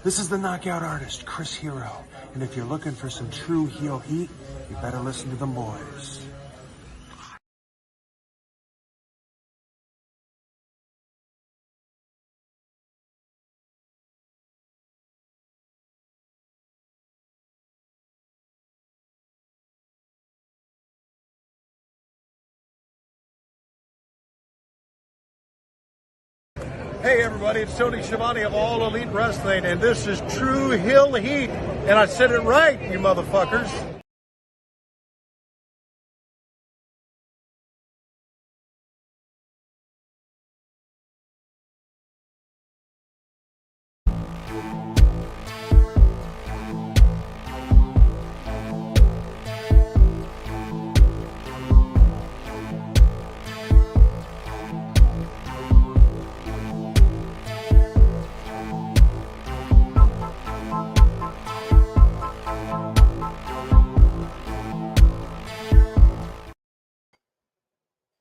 This is the knockout artist, Chris Hero. And if you're looking for some true heel heat, you better listen to them boys. Hey everybody, it's Tony Schiavone of All Elite Wrestling, and this is True Hill Heat, and I said it right, you motherfuckers.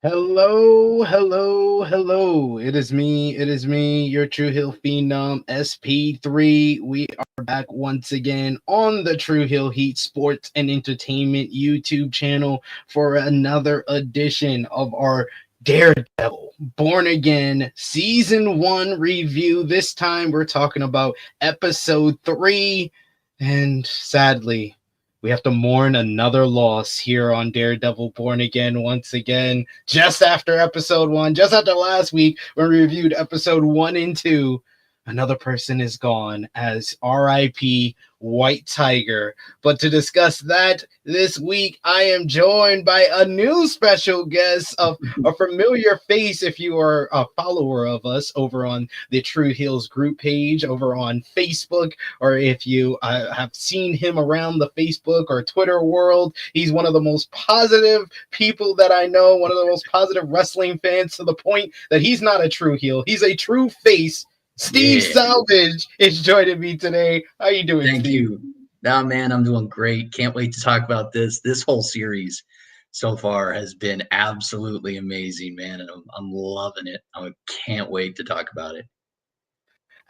Hello, hello, hello. It is me, your True Hill Phenom, SP3. We are back once again on the True Hill Heat Sports and Entertainment YouTube channel for another edition of our Daredevil Born Again Season 1 review. This time we're talking about Episode 3, and sadly, we have to mourn another loss here on Daredevil Born Again once again, just after episode 1, just after last week when we reviewed episode 1 and 2. Another person is gone as R.I.P. White Tiger. But to discuss that this week, I am joined by a new special guest, of a familiar face if you are a follower of us over on the True Hills group page over on Facebook, or if you have seen him around the Facebook or Twitter world. He's one of the most positive people that I know, one of the most positive wrestling fans, to the point that he's not a true heel. He's a true face. Steve Salvidge is joining me today. How you doing, Thank Steve? you. No, man, I'm doing great. Can't wait to talk about this. This whole series so far has been absolutely amazing, man, and I'm loving it. I can't wait to talk about it.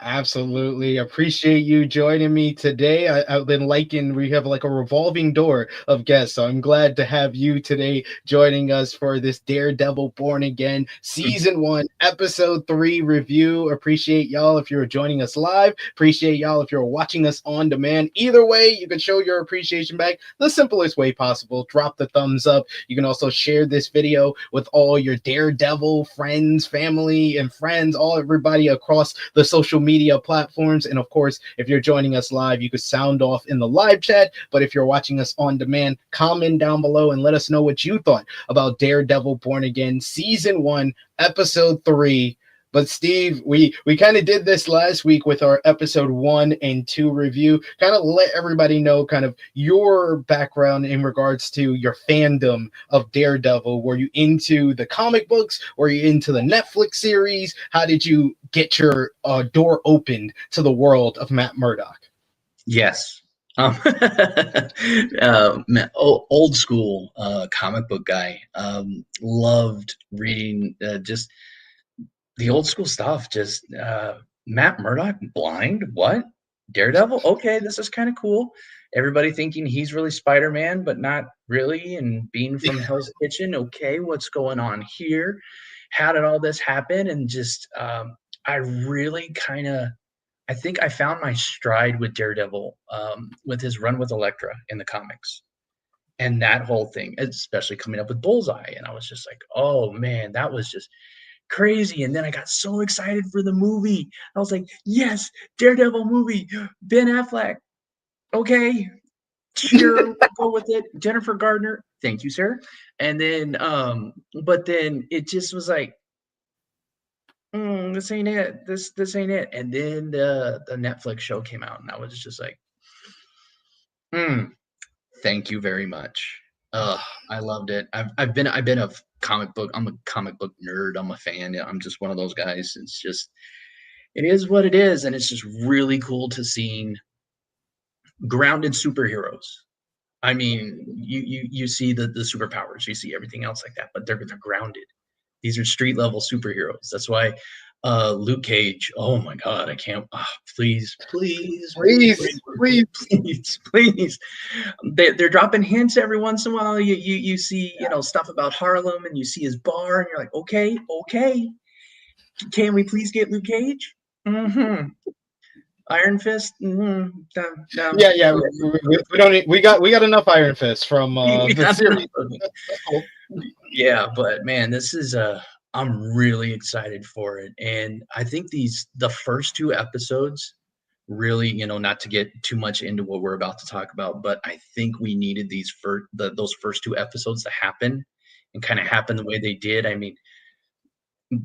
Absolutely. Appreciate you joining me today. I've been liking, we have like a revolving door of guests. So I'm glad to have you today joining us for this Daredevil Born Again Season 1, Episode 3 review. Appreciate y'all if you're joining us live. Appreciate y'all if you're watching us on demand. Either way, you can show your appreciation back the simplest way possible. Drop the thumbs up. You can also share this video with all your Daredevil friends, family, and friends, all everybody across the social media platforms. And of course, if you're joining us live, you could sound off in the live chat. But if you're watching us on demand, comment down below and let us know what you thought about Daredevil Born Again Season 1, Episode 3. But Steve, we kind of did this last week with our episode 1 and 2 review. Kind of let everybody know kind of your background in regards to your fandom of Daredevil. Were you into the comic books? Were you into the Netflix series? How did you get your door opened to the world of Matt Murdock? Yes. Man, old school comic book guy. Loved reading just the old school stuff. Just Matt Murdock, blind? What? Daredevil? Okay, this is kind of cool. Everybody thinking he's really Spider-Man, but not really. And being from Hell's Kitchen, okay, what's going on here? How did all this happen? And just I really kind of, I think I found my stride with Daredevil with his run with Elektra in the comics. And that whole thing, especially coming up with Bullseye. And I was just like, oh man, that was just crazy. And then I got so excited for the movie. I was like, yes, Daredevil movie, Ben Affleck. Okay, sure, we'll go with it. Jennifer Gardner, thank you, sir. And then, but then it just was like, this ain't it. This ain't it. And then the Netflix show came out, and I was just like, thank you very much. I loved it. I've been a comic book. I'm a comic book nerd. I'm a fan. I'm just one of those guys. It's just, it is what it is, and it's just really cool to see grounded superheroes. I mean, you see the superpowers, you see everything else like that, but they're grounded. These are street level superheroes. That's why Luke Cage. Oh my God, I can't. Please, please, Please, please. please, please. They're dropping hints every once in a while. You see, stuff about Harlem, and you see his bar, and you're like, okay, okay. Can we please get Luke Cage? Mm-hmm. Iron Fist. Mm-hmm. No. Yeah. We don't need, we got enough Iron Fist from the series. Yeah, but man, this is I'm really excited for it, and I think the first two episodes really, not to get too much into what we're about to talk about, but I think we needed those first two episodes to happen and kind of happen the way they did. I mean,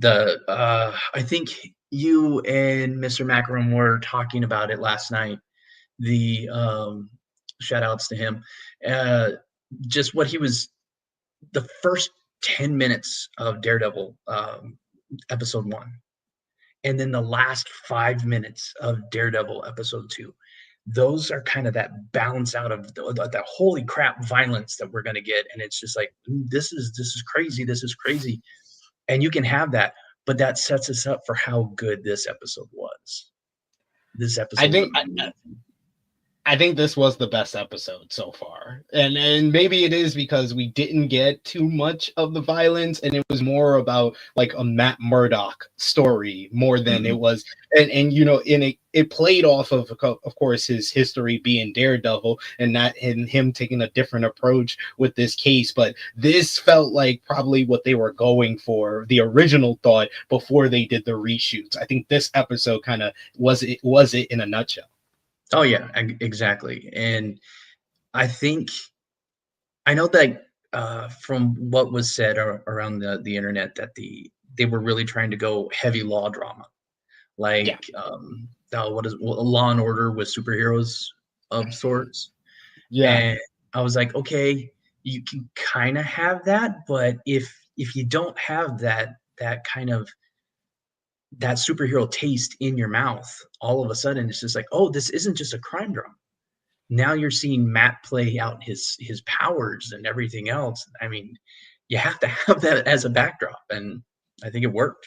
I think you and Mr. Macaron were talking about it last night. The shout outs to him. Just what he was the first 10 minutes of Daredevil episode 1, and then the last 5 minutes of Daredevil episode 2. Those are kind of that balance out of the holy crap violence that we're going to get, and it's just like, this is crazy, this is crazy. And you can have that, but that sets us up for how good this episode was. This episode, I think this was the best episode so far. And maybe it is because we didn't get too much of the violence, and it was more about like a Matt Murdock story more than it was. And it played off of course, his history being Daredevil and him taking a different approach with this case. But this felt like probably what they were going for, the original thought before they did the reshoots. I think this episode kind of was it in a nutshell. Oh yeah, exactly. And I know that from what was said around the internet, that they were really trying to go heavy law drama, like what is Law and Order with superheroes of sorts. Yeah. And I was like, okay, you can kind of have that, but if you don't have that kind of that superhero taste in your mouth, all of a sudden it's just like, oh, this isn't just a crime drama. Now you're seeing Matt play out his powers and everything else. I mean, you have to have that as a backdrop, and I think it worked.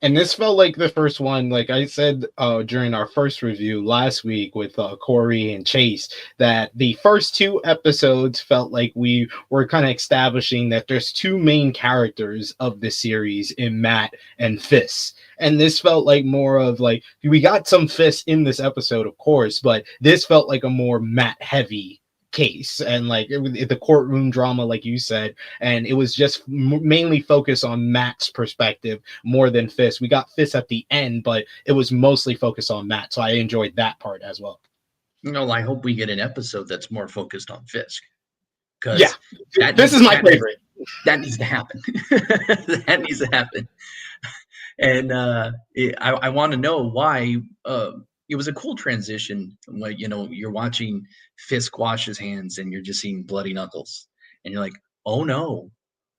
And this felt like the first one, like I said during our first review last week with Corey and Chase, that the first two episodes felt like we were kind of establishing that there's two main characters of the series in Matt and Fist. And this felt like more of like, we got some Fist in this episode, of course, but this felt like a more Matt heavy case, and like the courtroom drama, like you said, and it was just mainly focused on Matt's perspective more than Fist. We got Fist at the end, but it was mostly focused on Matt, so I enjoyed that part as well. I hope we get an episode that's more focused on Fisk, because this is my favorite. That needs to happen. That needs to happen. And I want to know why. It was a cool transition when you're watching Fisk wash his hands and you're just seeing bloody knuckles, and you're like, oh no,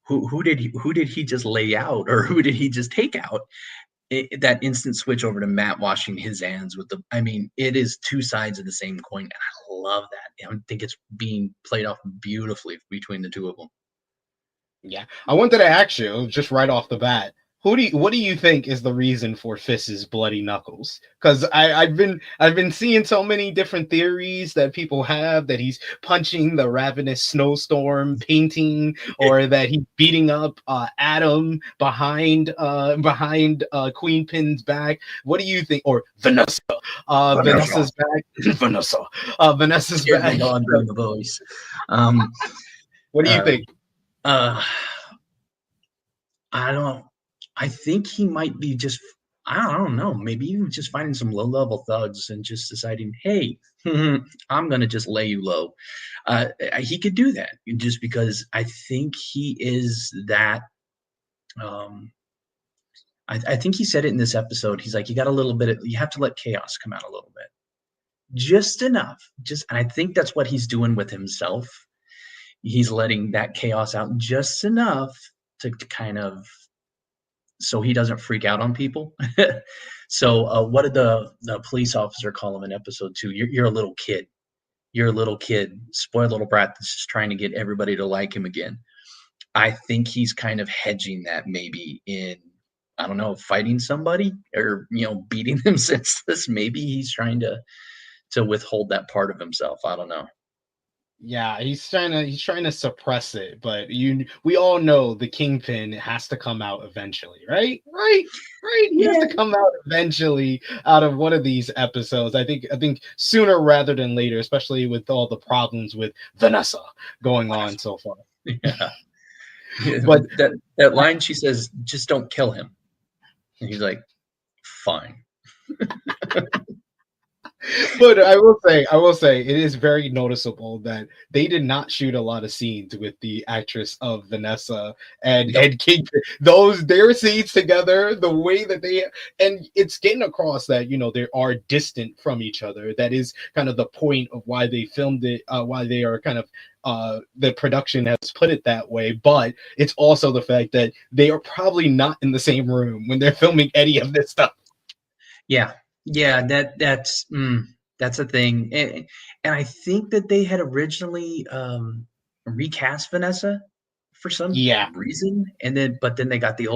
who did he just lay out, or who did he just take out? That instant switch over to Matt washing his hands it is two sides of the same coin, and I love that. I think it's being played off beautifully between the two of them. Yeah, I wanted to ask you just right off the bat, what do you think is the reason for Fist's bloody knuckles? Because I've been seeing so many different theories that people have, that he's punching the ravenous snowstorm painting, or that he's beating up Adam behind Queen Pin's back. What do you think? Or Vanessa. Vanessa's back. Vanessa's back. On the voice. What do you think? I think he might be just, I don't know, maybe he was just finding some low-level thugs and just deciding, hey, I'm going to just lay you low. He could do that just because I think he is that. I think he said it in this episode. He's like, you have to let chaos come out a little bit. Just enough. And I think that's what he's doing with himself. He's letting that chaos out just enough to kind of, so he doesn't freak out on people. So what did the police officer call him in episode 2? You're a little kid. You're a little kid, spoiled little brat that's just trying to get everybody to like him again. I think he's kind of hedging that maybe in I don't know, fighting somebody or beating them senseless. Maybe he's trying to withhold that part of himself. I don't know. Yeah, he's trying to suppress it, but we all know the Kingpin has to come out eventually, right? Right. He has Yeah. to come out eventually out of one of these episodes. I think sooner rather than later, especially with all the problems with Vanessa going on so far. Yeah. Yeah, But that line she says, "Just don't kill him," and he's like, "Fine." but I will say, it is very noticeable that they did not shoot a lot of scenes with the actress of Vanessa and Nope. Kingpin. Their scenes together, the way that and it's getting across that they are distant from each other. That is kind of the point of why they filmed it, why they are kind of the production has put it that way, but it's also the fact that they are probably not in the same room when they're filming any of this stuff. Yeah, yeah, that's a thing, and I think that they had originally recast Vanessa for some Yeah. reason, but then they got the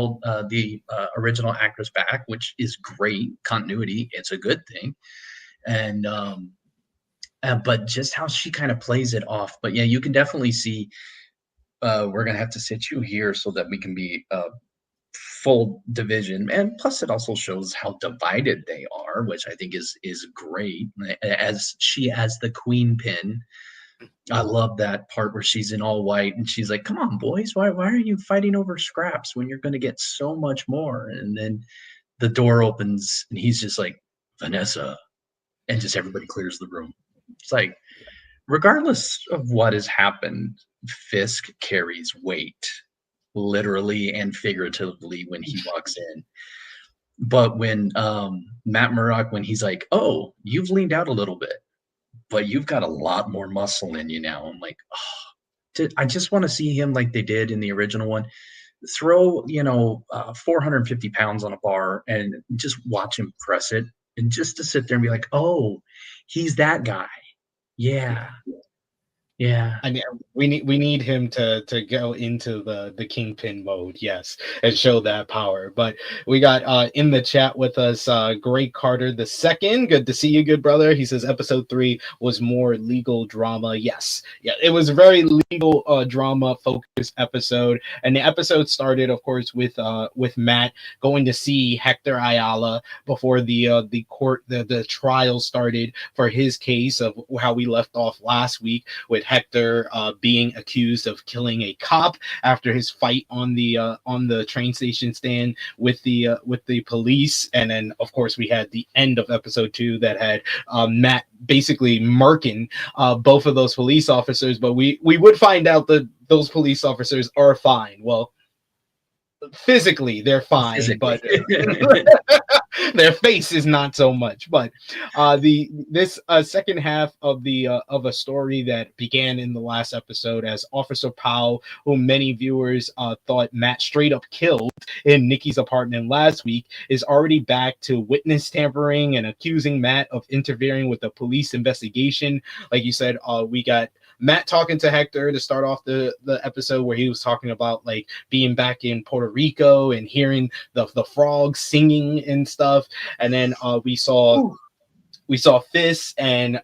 original actress back, which is great continuity. It's a good thing, and but just how she kind of plays it off. But yeah, you can definitely see. We're gonna have to sit you here so that we can be full division, and plus it also shows how divided they are, which I think is great. As she as the queen pin, I love that part where she's in all white and she's like, "Come on, boys, why are you fighting over scraps when you're going to get so much more?" And then the door opens and he's just like, "Vanessa," and just everybody clears the room. It's like, regardless of what has happened, Fisk carries weight, literally and figuratively, when he walks in. But when Matt Murdock, when he's like, "Oh, you've leaned out a little bit, but you've got a lot more muscle in you now," I'm like, oh, I just want to see him like they did in the original one. Throw 450 pounds on a bar and just watch him press it, and just to sit there and be like, "Oh, he's that guy." Yeah, yeah. I mean, we need him to go into the Kingpin mode, yes, and show that power. But we got in the chat with us Greg Carter the second. Good to see you, good brother. He says episode 3 was more legal drama. Yes, yeah, it was a very legal drama focused episode, and the episode started, of course, with Matt going to see Hector Ayala before the court the trial started for his case of how we left off last week with Hector being accused of killing a cop after his fight on the train station stand with the police. And then of course we had the end of episode 2 that had Matt basically murking both of those police officers, but we would find out that those police officers are fine. Well, physically they're fine, Physically. but their face is not so much. But this second half of a story that began in the last episode as Officer Powell, whom many viewers thought Matt straight up killed in Nikki's apartment last week, is already back to witness tampering and accusing Matt of interfering with the police investigation. Like you said, we got Matt talking to Hector to start off the episode, where he was talking about like being back in Puerto Rico and hearing the frogs singing and stuff. And then we saw Fisk and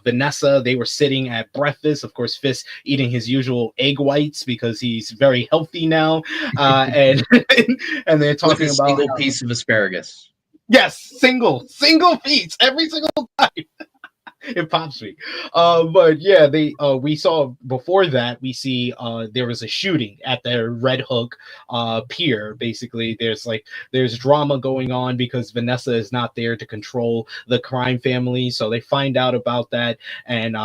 Vanessa. They were sitting at breakfast. Of course, Fisk eating his usual egg whites because he's very healthy now. And and they're talking with a about single piece of asparagus. Yes, single piece every single time. It pops me. But yeah, we saw before that, we see there was a shooting at the Red Hook pier. Basically, there's drama going on because Vanessa is not there to control the crime family. So they find out about that, and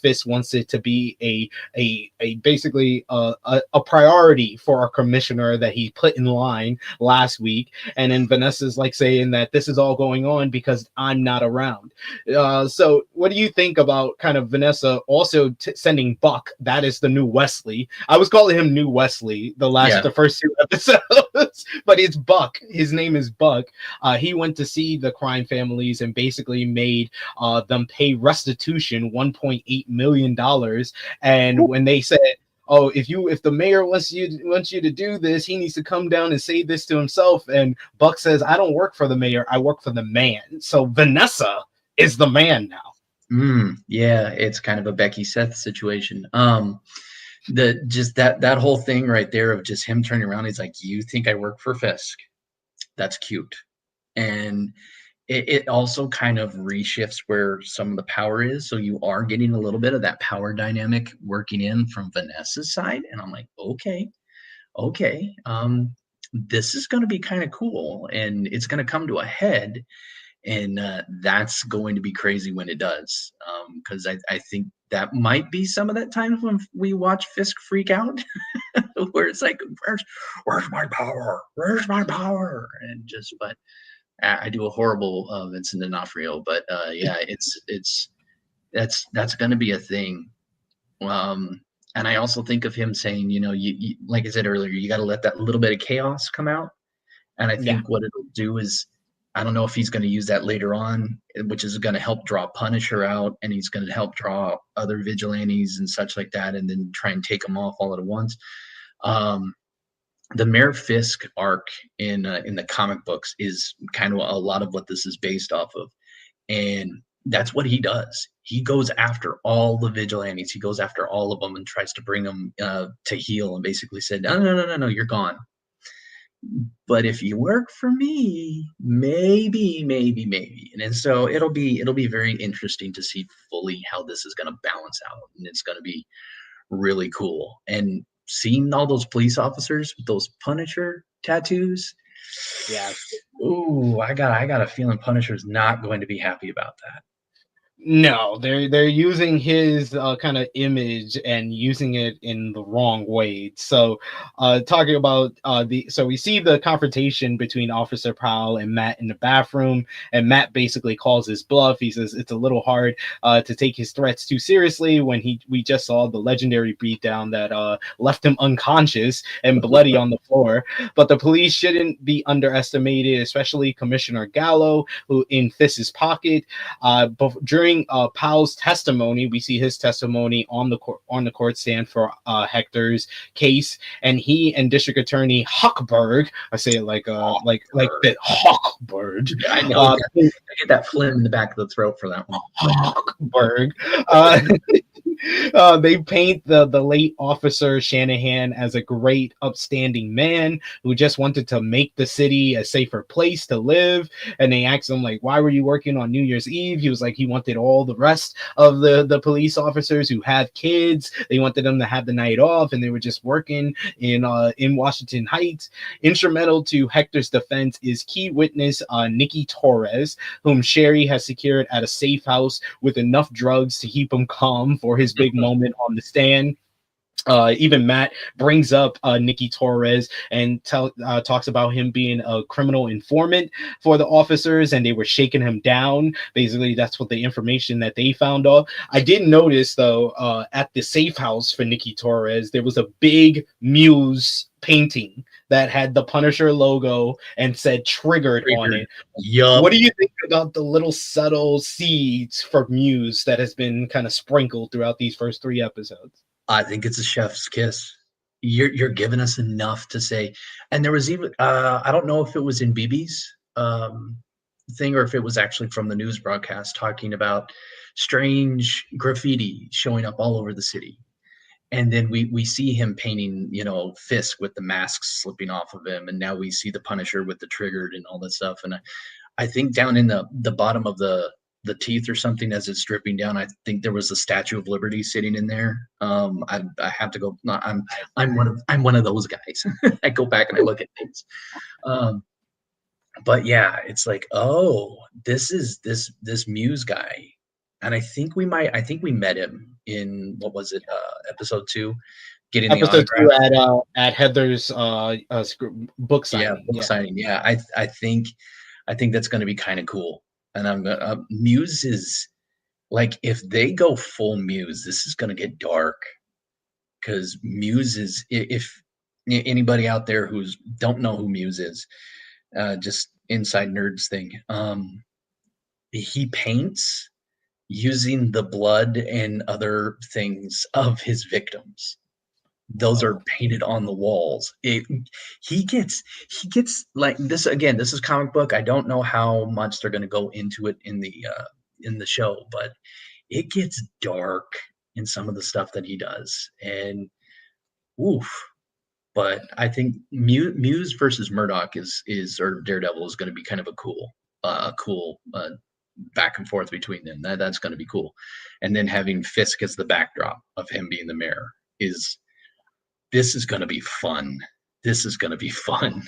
Fisk wants it to be a basically a priority for our commissioner that he put in line last week. And then Vanessa's like saying that this is all going on because I'm not around. So what do you think about kind of Vanessa also sending Buck? That is the new Wesley. I was calling him New Wesley the first 2 episodes, but it's Buck. His name is Buck. He went to see the crime families and basically made them pay restitution $1.8 million. And when they said, oh, if the mayor wants you to do this, he needs to come down and say this to himself. And Buck says, I don't work for the mayor, I work for the man. So Vanessa is the man now. Yeah, it's kind of a Becky Seth situation. The just that whole thing right there of just him turning around, he's like, "You think I work for Fisk? That's cute." And it also kind of reshifts where some of the power is. So you are getting a little bit of that power dynamic working in from Vanessa's side. And I'm like, okay. This is going to be kind of cool, and it's going to come to a head, and that's going to be crazy when it does. Because I think that might be some of that times when we watch Fisk freak out, where it's like, where's my power? Where's my power? And just, but I do a horrible Vincent D'Onofrio, but yeah, it's that's going to be a thing. And I also think of him saying, you like I said earlier, you got to let that little bit of chaos come out. And I Yeah. think what it'll do is, I don't know if he's going to use that later on, which is going to help draw Punisher out, and he's going to help draw other vigilantes and such like that, and then try and take them off all at once. The Mayor Fisk arc in the comic books is kind of a lot of what this is based off of, and that's what he does. He goes after all the vigilantes. He goes after all of them and tries to bring them to heel, and basically said, no, you're gone. But if you work for me, maybe. And so it'll be very interesting to see fully how this is going to balance out, and it's going to be really cool. And seeing all those police officers with those Punisher tattoos, Yeah. ooh, I got a feeling Punisher's not going to be happy about that. No, they're using his kind of image and using it in the wrong way. So, talking about so we see the confrontation between Officer Powell and Matt in the bathroom, and Matt basically calls his bluff. He says it's a little hard to take his threats too seriously when we just saw the legendary beatdown that left him unconscious and bloody on the floor. But the police shouldn't be underestimated, especially Commissioner Gallo, who in Fisk's pocket. But during Powell's testimony, we see his testimony on the court stand for Hector's case, and he and District Attorney Huckberg, I say it like that, Huckberg. I know. I get that phlegm in the back of the throat for that one. Huckberg. They paint the late Officer Shanahan as a great, upstanding man who just wanted to make the city a safer place to live. And they asked him, like, why were you working on New Year's Eve? He was like, he wanted all the rest of the police officers who have kids. They wanted them to have the night off, and they were just working in Washington Heights. Instrumental to Hector's defense is key witness Nikki Torres, whom Sherry has secured at a safe house with enough drugs to keep him calm for his big moment on the stand. Even Matt brings up Nikki Torres and talks about him being a criminal informant for the officers, and they were shaking him down. Basically, that's what the information that they found out. I did notice, though, at the safe house for Nikki Torres, there was a big Muse painting that had the Punisher logo and said triggered on it. Yup. What do you think about the little subtle seeds for Muse that has been kind of sprinkled throughout these first 3 episodes? I think it's a chef's kiss. You're giving us enough to say. And there was even I don't know if it was in BB's thing or if it was actually from the news broadcast talking about strange graffiti showing up all over the city. And then we see him painting, Fisk with the masks slipping off of him, and now we see the Punisher with the triggered and all that stuff. And I think down in the bottom of the teeth or something as it's dripping down, I think there was a Statue of Liberty sitting in there. I have to go. No, I'm one of those guys. I go back and I look at things. But yeah, it's like, oh, this is this Muse guy, and I think we met him in, what was it, episode 2, getting the Episode autograph. 2 at Heather's book signing. Yeah, book signing. Yeah, I think that's going to be kind of cool. And I'm gonna Muse is like, if they go full Muse, this is gonna get dark. Because Muse is, if anybody out there who's don't know who Muse is, just inside nerds thing. He paints using the blood and other things of his victims. Those are painted on the walls. He gets like this again. This is comic book. I don't know how much they're going to go into it in the show, but it gets dark in some of the stuff that he does, and oof. But I think Muse versus Murdoch is or Daredevil is going to be kind of a cool back and forth between them. That's going to be cool, and then having Fisk as the backdrop of him being the mayor this is going to be fun. This is going to be fun.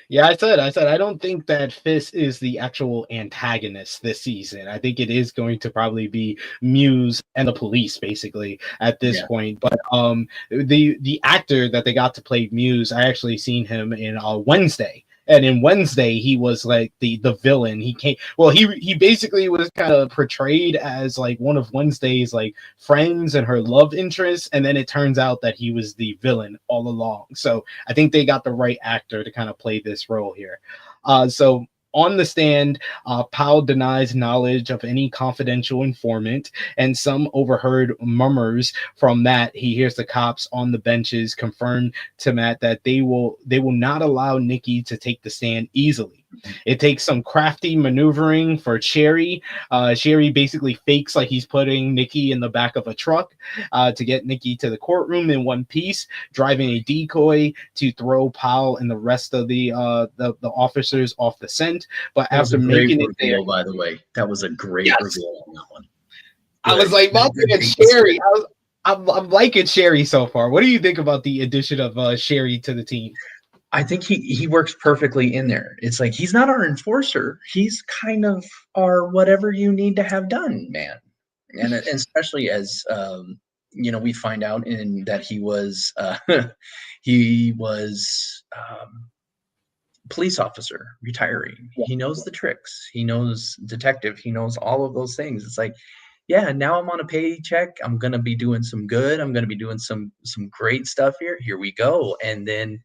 Yeah, I said I don't think that Fisk is the actual antagonist this season. I think it is going to probably be Muse and the police basically at this point. But the actor that they got to play Muse, I actually seen him in Wednesday. And in Wednesday, he was like the villain. He basically was kind of portrayed as like one of Wednesday's like friends and her love interest. And then it turns out that he was the villain all along. So I think they got the right actor to kind of play this role here. So on the stand, Powell denies knowledge of any confidential informant, and some overheard murmurs from Matt. He hears the cops on the benches confirm to Matt that they will not allow Nikki to take the stand easily. It takes some crafty maneuvering for Sherry. Sherry basically fakes like he's putting Nikki in the back of a truck to get Nikki to the courtroom in one piece, driving a decoy to throw Powell and the rest of the officers off the scent. But after making it there, by the way, that was a great reveal on that one. I was like, Sherry. I'm liking Sherry so far. What do you think about the addition of Sherry to the team? I think he works perfectly in there. It's like he's not our enforcer. He's kind of our whatever you need to have done, man. And especially as we find out in that he was police officer retiring. He knows the tricks. He knows detective. He knows all of those things. It's like, yeah, now I'm on a paycheck. I'm gonna be doing some good. I'm gonna be doing some great stuff here. Here we go. And then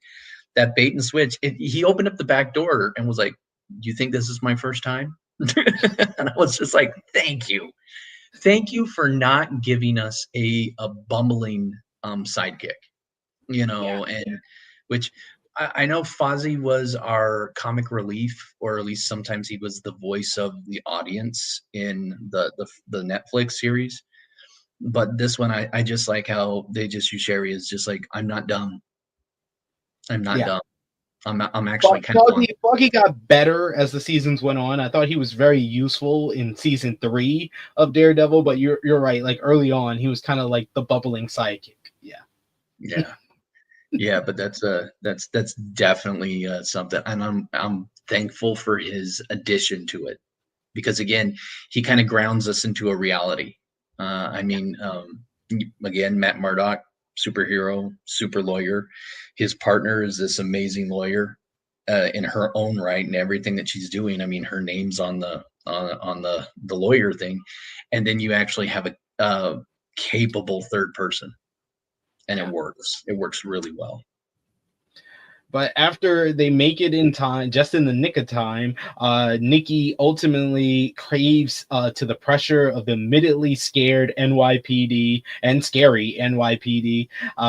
that bait and switch. He opened up the back door and was like, "Do you think this is my first time?" And I was just like, "Thank you for not giving us a bumbling sidekick." And which I know Fozzie was our comic relief, or at least sometimes he was the voice of the audience in the Netflix series. But this one, I just like how they just use Sherry as just like, I'm not dumb. I'm not dumb. I'm actually kind of Foggy got better as the seasons went on. I thought he was very useful in season 3 of Daredevil, but you're right. Like early on, he was kind of like the bubbling sidekick. Yeah, but that's definitely something, and I'm thankful for his addition to it, because again, he kind of grounds us into a reality. Again, Matt Murdock, superhero, super lawyer. His partner is this amazing lawyer in her own right, and everything that she's doing. I mean, her name's on the lawyer thing, and then you actually have a capable third person, and it works. It works really well. But after they make it in time, just in the nick of time, Nikki ultimately craves to the pressure of the admittedly scared NYPD and scary NYPD.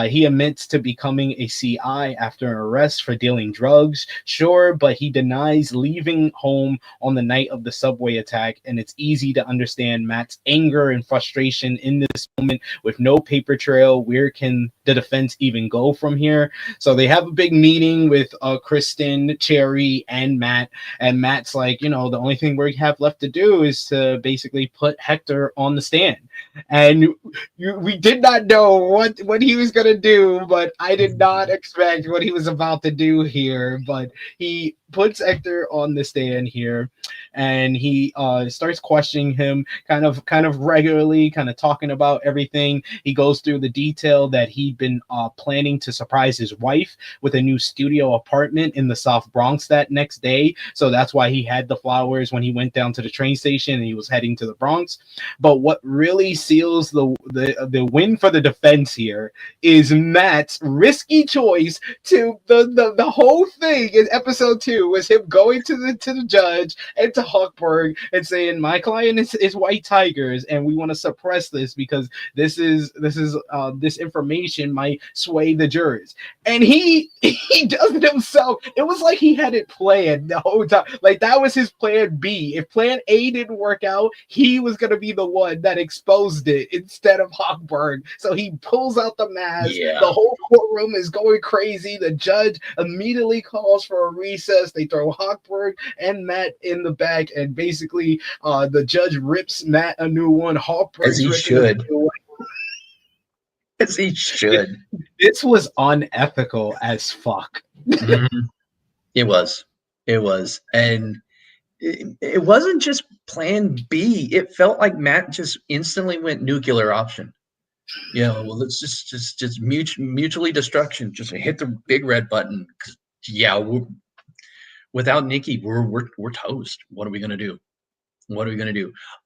He admits to becoming a CI after an arrest for dealing drugs, sure, but he denies leaving home on the night of the subway attack, and it's easy to understand Matt's anger and frustration in this moment with no paper trail. Where can the defense even go from here? So they have a big meeting with Kristen, Cherry, and Matt. And Matt's like, the only thing we have left to do is to basically put Hector on the stand. And we did not know what he was going to do, but I did not expect what he was about to do here. But he puts Hector on the stand here, and he starts questioning him kind of regularly, kind of talking about everything. He goes through the detail that he'd been planning to surprise his wife with a new studio apartment in the South Bronx that next day. So that's why he had the flowers when he went down to the train station and he was heading to the Bronx. But what really basically seals the win for the defense here is Matt's risky choice to the whole thing in episode 2 was him going to the judge and to Hawkberg and saying my client is white tigers and we want to suppress this because this information might sway the jurors. And he does it himself. It was like he had it planned the whole time. Like that was his plan B. If plan A didn't work out, he was gonna be the one that exposed it instead of Hawkberg. So he pulls out the mask. Yeah. The whole courtroom is going crazy. The judge immediately calls for a recess. They throw Hawkberg and Matt in the back, and basically the judge rips Matt a new one. Hawkberg As he should. As he should. This was unethical as fuck. Mm-hmm. It was. And it wasn't just plan B. It felt like Matt just instantly went nuclear option. Well, let's just mutually destruction. Just hit the big red button. Yeah, without Nikki, we're toast. What are we gonna do?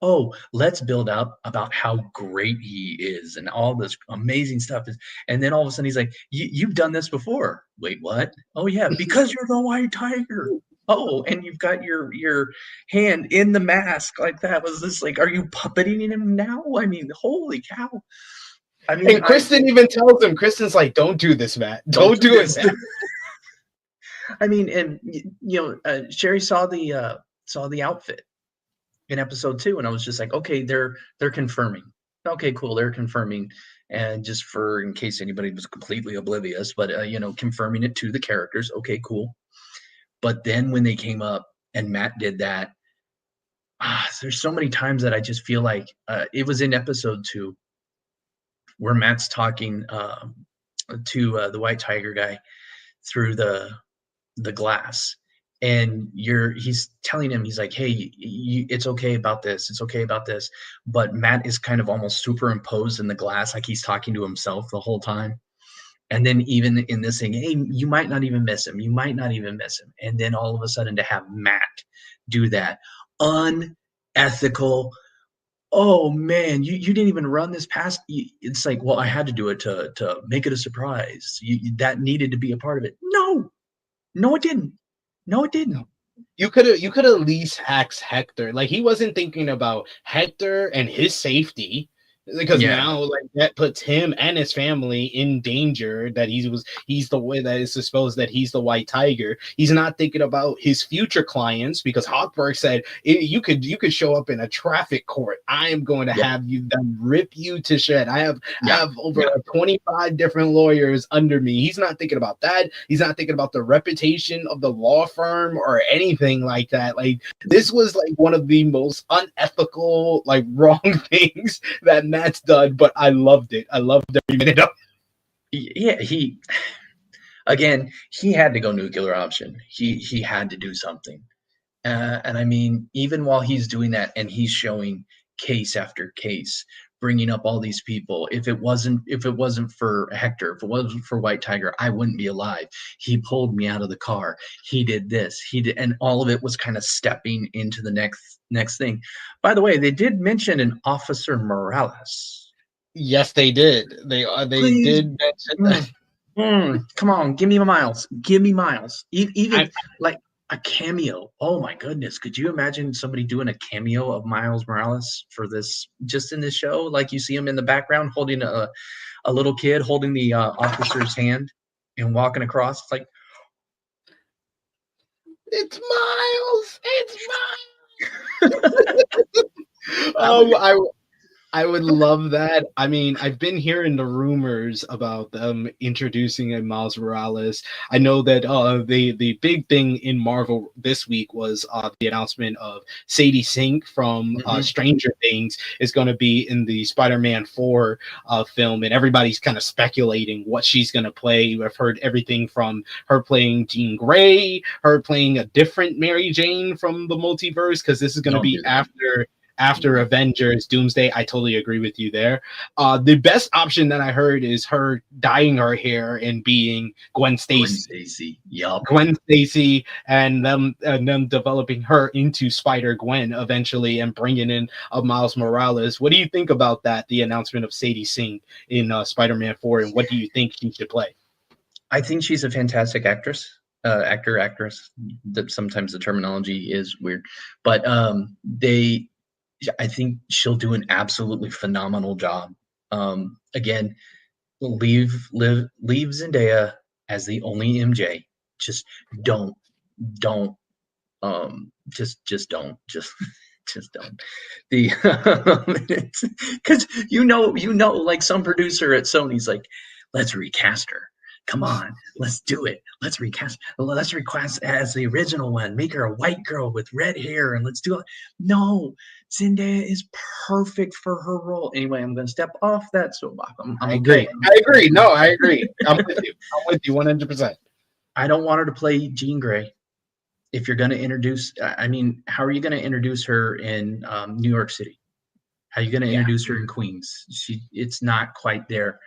Oh, let's build up about how great he is and all this amazing stuff is. And then all of a sudden he's like, you've done this before. Wait, what? Oh yeah, because you're the white tiger. Oh, and you've got your hand in the mask like that. Was this like, are you puppeting him now? I mean, holy cow. I mean, and Kristen even tells him, Kristen's like, don't do this, Matt. Don't do it, Matt. I mean, and Sherry saw the outfit in episode 2, and I was just like, okay, they're confirming. Okay, cool, they're confirming, and just for in case anybody was completely oblivious, but confirming it to the characters. Okay, cool. But then when they came up and Matt did that, there's so many times that I just feel like it was in episode 2 where Matt's talking to the white tiger guy through the glass. And he's telling him, he's like, hey, it's okay about this. It's okay about this. But Matt is kind of almost superimposed in the glass, like he's talking to himself the whole time. And then even in this thing, hey, you might not even miss him. You might not even miss him. And then all of a sudden to have Matt do that. Unethical. Oh, man, you didn't even run this past. It's like, well, I had to do it to make it a surprise. That needed to be a part of it. No, it didn't. No, it didn't. You could at least ask Hector. Like he wasn't thinking about Hector and his safety. Because now, like that puts him and his family in danger. That he's the way that it's supposed that he's the white tiger. He's not thinking about his future clients because Hawkberg said you could show up in a traffic court. I am going to have them rip you to shit. I have over 25 different lawyers under me. He's not thinking about that. He's not thinking about the reputation of the law firm or anything like that. Like this was like one of the most unethical, like wrong things that Matt's done, but I loved it. I loved every minute of it. Yeah, he had to go nuclear option. He had to do something. And I mean, even while he's doing that and he's showing case after case, bringing up all these people, if it wasn't for Hector, if it wasn't for White Tiger, I wouldn't be alive. He pulled me out of the car. He did this. He did, and all of it was kind of stepping into the next thing. By the way, they did mention an Officer Morales. Yes, they did. They did mention that. Come on, give me Miles. Give me Miles. Even like a cameo. Oh my goodness. Could you imagine somebody doing a cameo of Miles Morales for this, just in this show? Like you see him in the background holding a little kid holding the officer's hand and walking across. It's like, it's Miles. It's Miles. I would love that. I mean, I've been hearing the rumors about them introducing a Miles Morales. I know that the big thing in Marvel this week was the announcement of Sadie Sink from Stranger Things is going to be in the Spider-Man 4 film, and everybody's kind of speculating what she's going to play. I've heard everything from her playing Jean Grey, her playing a different Mary Jane from the multiverse, because this is going to be after Avengers Doomsday. I totally agree with you there. The best option that I heard is her dyeing her hair and being Gwen Stacy. Yup. Gwen Stacy, and them developing her into Spider Gwen eventually, and bringing in Miles Morales. What do you think about that? The announcement of Sadie Sink in Spider-Man 4, and what do you think she should play? I think she's a fantastic actress. Actress. Sometimes the terminology is weird, but I think she'll do an absolutely phenomenal job. Again, leave Zendaya as the only MJ. Just don't, just don't, just don't. Because like some producer at Sony's like, let's recast her. Come on, let's do it. Let's recast as the original one. Make her a white girl with red hair, and let's do it. No, Zendaya is perfect for her role. Anyway, I'm going to step off that soapbox. I agree. No, I agree. I'm with you. I'm with you 100%. I don't want her to play Jean Grey. If you're going to introduce, I mean, how are you going to introduce her in New York City? How are you going to introduce her in Queens? It's not quite there.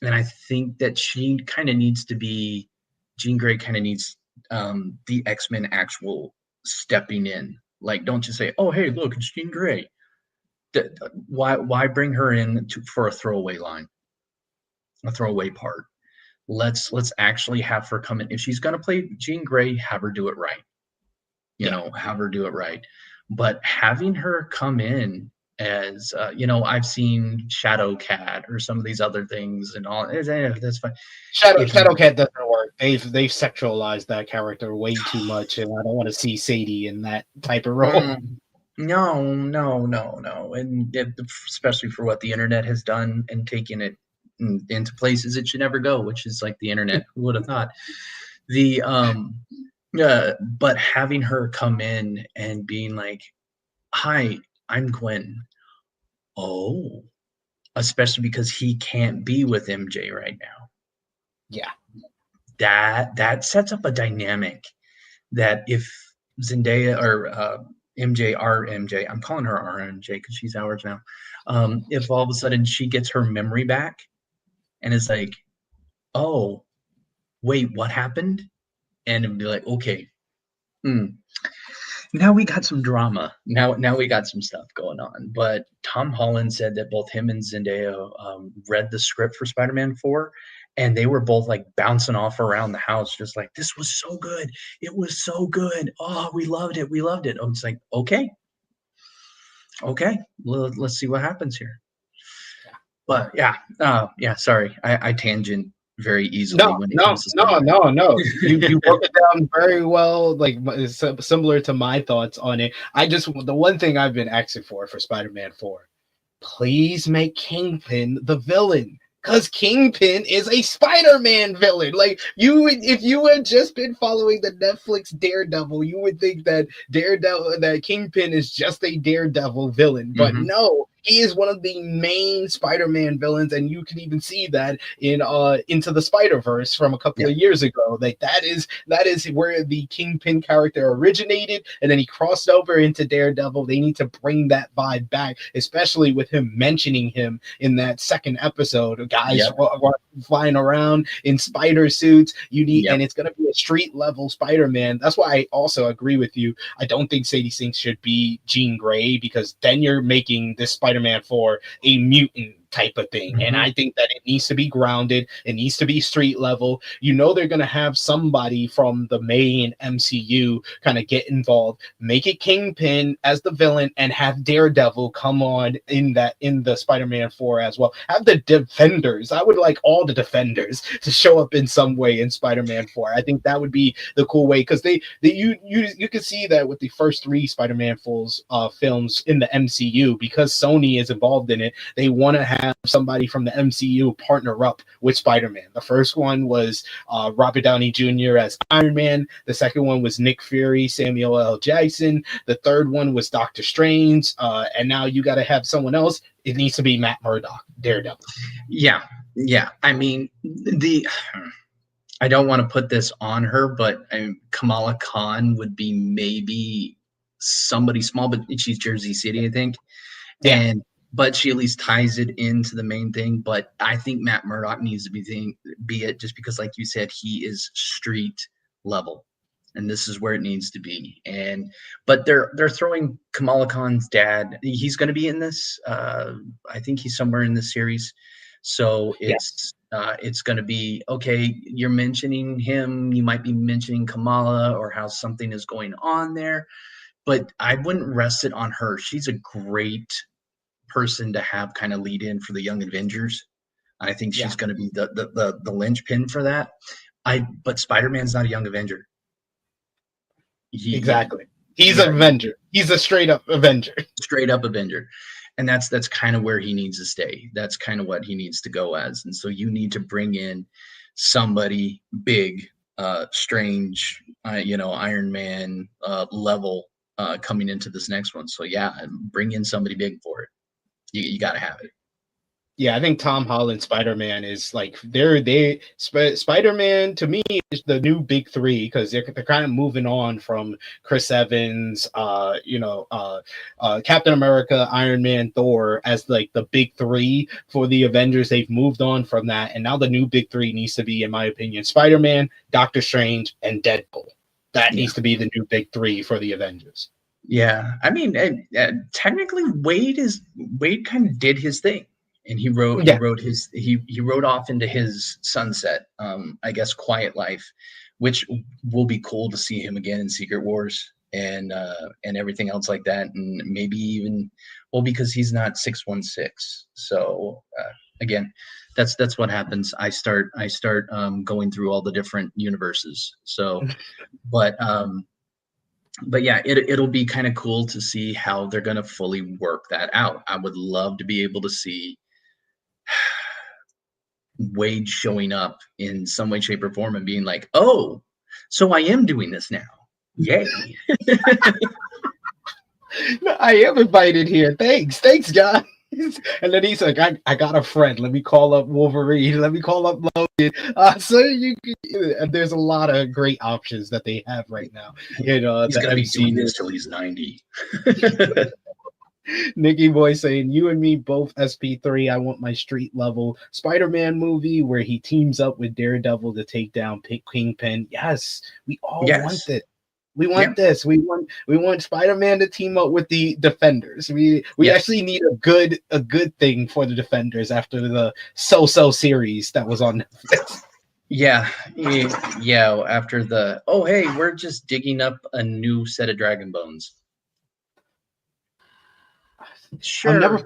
And I think that she kind of needs to be, Jean Grey kind of needs the X-Men actual stepping in. Like, don't just say, oh, hey, look, it's Jean Grey. Why bring her in for a throwaway line, a throwaway part? Let's actually have her come in. If she's going to play Jean Grey, have her do it right. Have her do it right. But having her come in as I've seen Shadowcat or some of these other things and all. That's fine. Shadowcat doesn't work. They've sexualized that character way too much, and I don't want to see Sadie in that type of role. No, and especially for what the internet has done and taken it into places it should never go, which is like the internet. Who would have thought? But having her come in and being like, "Hi, I'm Gwen." Oh, especially because he can't be with MJ right now. Yeah, that sets up a dynamic that if Zendaya or our MJ, I'm calling her our MJ because she's ours now. If all of a sudden she gets her memory back and is like, "Oh, wait, what happened?" And it'd be like, "Okay, now we got some drama. Now we got some stuff going on." But Tom Holland said that both him and Zendaya read the script for Spider-Man 4, and they were both like bouncing off around the house, just like, "This was so good. It was so good. Oh, we loved it. We loved it." Oh, it's like, okay. Let's see what happens here. But sorry, I tangent very easily when it comes to no. You broke it down very well, like similar to my thoughts on it. The one thing I've been asking for Spider-Man 4, please make Kingpin the villain. Because Kingpin is a Spider-Man villain. Like, if you had just been following the Netflix Daredevil, you would think that Kingpin is just a Daredevil villain. But no, he is one of the main Spider-Man villains, and you can even see that in Into the Spider-Verse from a couple of years ago. Like, that is where the Kingpin character originated, and then he crossed over into Daredevil. They need to bring that vibe back, especially with him mentioning him in that second episode. Guys flying around in spider suits. And it's going to be a street level Spider-Man. That's why I also agree with you. I don't think Sadie Sink should be Jean Grey, because then you're making this Spider-Man 4 a mutant type of thing. And I think that it needs to be grounded. It needs to be street level. They're going to have somebody from the main MCU kind of get involved, make it Kingpin as the villain, and have Daredevil come on in the Spider-Man 4 as well. Have the Defenders. I would like all the Defenders to show up in some way in Spider-Man 4. I think that would be the cool way, because you can see that with the first 3 Spider-Man films in the MCU, because Sony is involved in it. They want to have somebody from the MCU partner up with Spider-Man. The first one was Robert Downey Jr. as Iron Man. The second one was Nick Fury, Samuel L. Jackson. The third one was Doctor Strange. And now you got to have someone else. It needs to be Matt Murdock, Daredevil. Yeah. I mean, I don't want to put this on her, but Kamala Khan would be maybe somebody small, but she's Jersey City, I think. Yeah. But she at least ties it into the main thing. But I think Matt Murdock needs to be it, just because, like you said, he is street level, and this is where it needs to be. But they're throwing Kamala Khan's dad. He's going to be in this. I think he's somewhere in this series. So it's going to be, okay, you're mentioning him. You might be mentioning Kamala or how something is going on there. But I wouldn't rest it on her. She's a great person to have kind of lead in for the Young Avengers. I think she's going to be the linchpin for that. But Spider-Man's not a Young Avenger. Exactly. He's an Avenger. He's a straight up Avenger. Straight up Avenger. And that's kind of where he needs to stay. That's kind of what he needs to go as. And so you need to bring in somebody big, Strange, Iron Man level coming into this next one. So yeah, bring in somebody big for it. You got to have it. Yeah, I think Tom Holland Spider-Man is like Spider-Man to me is the new big three, because they're kind of moving on from Chris Evans, Captain America, Iron Man, Thor as like the big three for the Avengers. They've moved on from that, and now the new big three needs to be, in my opinion, Spider-Man, Doctor Strange, and Deadpool. That needs to be the new big three for the Avengers. Yeah, I mean, technically, Wade kind of did his thing. And he wrote off into his sunset, I guess, quiet life, which will be cool to see him again in Secret Wars and everything else like that. And maybe even, because he's not 616. So again, that's what happens. I start going through all the different universes. So, but yeah, it'll be kind of cool to see how they're going to fully work that out. I would love to be able to see Wade showing up in some way, shape, or form and being like, oh, so I am doing this now. Yay. I am invited here. Thanks, guys. And then he's like, I got a friend. Let me call up Wolverine. Let me call up Logan. There's a lot of great options that they have right now. He's going to be doing this till he's 90. Nicky Boy saying, you and me both SP3. I want my street level Spider-Man movie where he teams up with Daredevil to take down Kingpin. Yes, we all want this. We want this. We want Spider-Man to team up with the Defenders. We actually need a good thing for the Defenders after the so series that was on Netflix. Yeah. After the hey, we're just digging up a new set of Dragon Bones. Sure. I'll never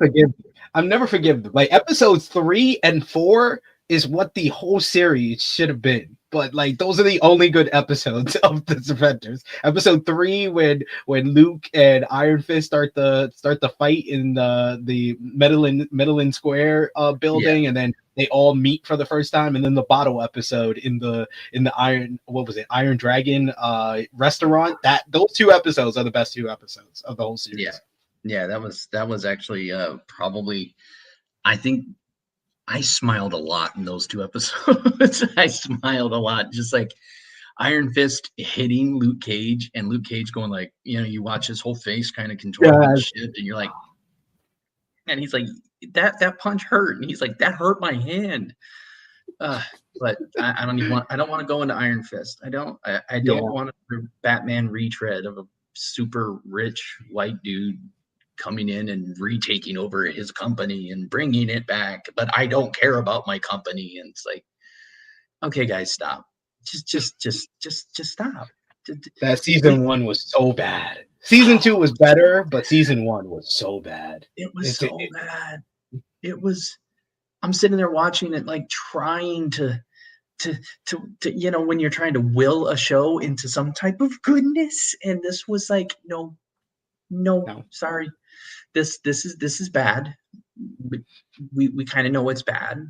forgive them. Like episodes 3 and 4 is what the whole series should have been. But like those are the only good episodes of the Defenders. Episode 3, when Luke and Iron Fist start the fight in the Medellin Square building, and then they all meet for the first time, and then the bottle episode in the Iron Dragon restaurant. Those 2 episodes are the best 2 episodes of the whole series. Yeah, that was actually probably, I think I smiled a lot in those 2 episodes. I smiled a lot, just like Iron Fist hitting Luke Cage and Luke Cage going like, you watch his whole face kind of control and shit, and you're like, and he's like, that punch hurt, and he's like, that hurt my hand. But I don't want to go into Iron Fist. I don't want a Batman retread of a super rich white dude coming in and retaking over his company and bringing it back, but I don't care about my company. And it's like, okay, guys, stop. Just stop. That season 1 was so bad. Season 2 was better, but season 1 was so bad. It was bad. It was. I'm sitting there watching it, like trying to when you're trying to will a show into some type of goodness, and this was like, no, sorry. This is bad. We kind of know it's bad,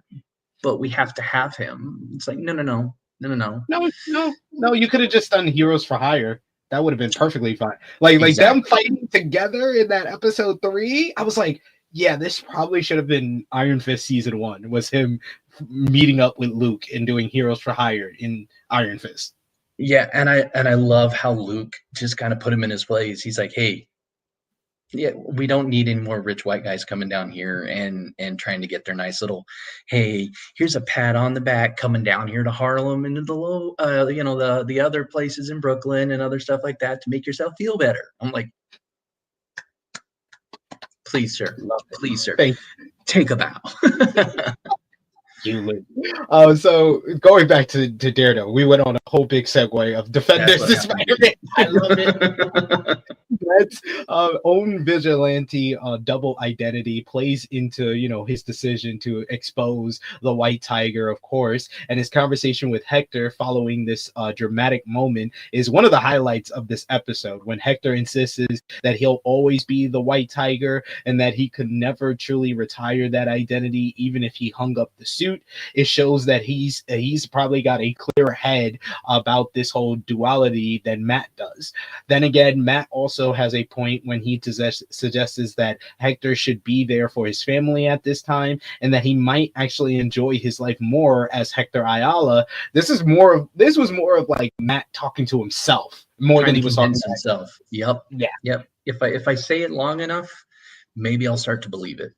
but we have to have him. It's like, no. You could have just done Heroes for Hire. That would have been perfectly fine. Like them fighting together in that episode 3. I was like, yeah, this probably should have been Iron Fist season 1. Was him meeting up with Luke and doing Heroes for Hire in Iron Fist. Yeah, and I love how Luke just kind of put him in his place. He's like, "Hey, yeah, we don't need any more rich white guys coming down here and trying to get their nice little, hey, here's a pat on the back coming down here to Harlem and to the low, the other places in Brooklyn and other stuff like that to make yourself feel better." I'm like, please, sir, Love it. please, sir, Thank take a bow. you, Luke. So going back to Daredevil, we went on a whole big segue of Defenders That's to what Spider-Man. I love it. happened. That's own vigilante double identity plays into his decision to expose the White Tiger, of course, and his conversation with Hector following this dramatic moment is one of the highlights of this episode, when Hector insists that he'll always be the White Tiger and that he could never truly retire that identity even if he hung up the suit. It shows that he's probably got a clearer head about this whole duality than Matt does. Then again, Matt also has a point when he suggests that Hector should be there for his family at this time, and that he might actually enjoy his life more as Hector Ayala. This was more of like Matt talking to himself more Trying than to he was talking convince to himself. Yep. Yeah. Yep. If I say it long enough, maybe I'll start to believe it.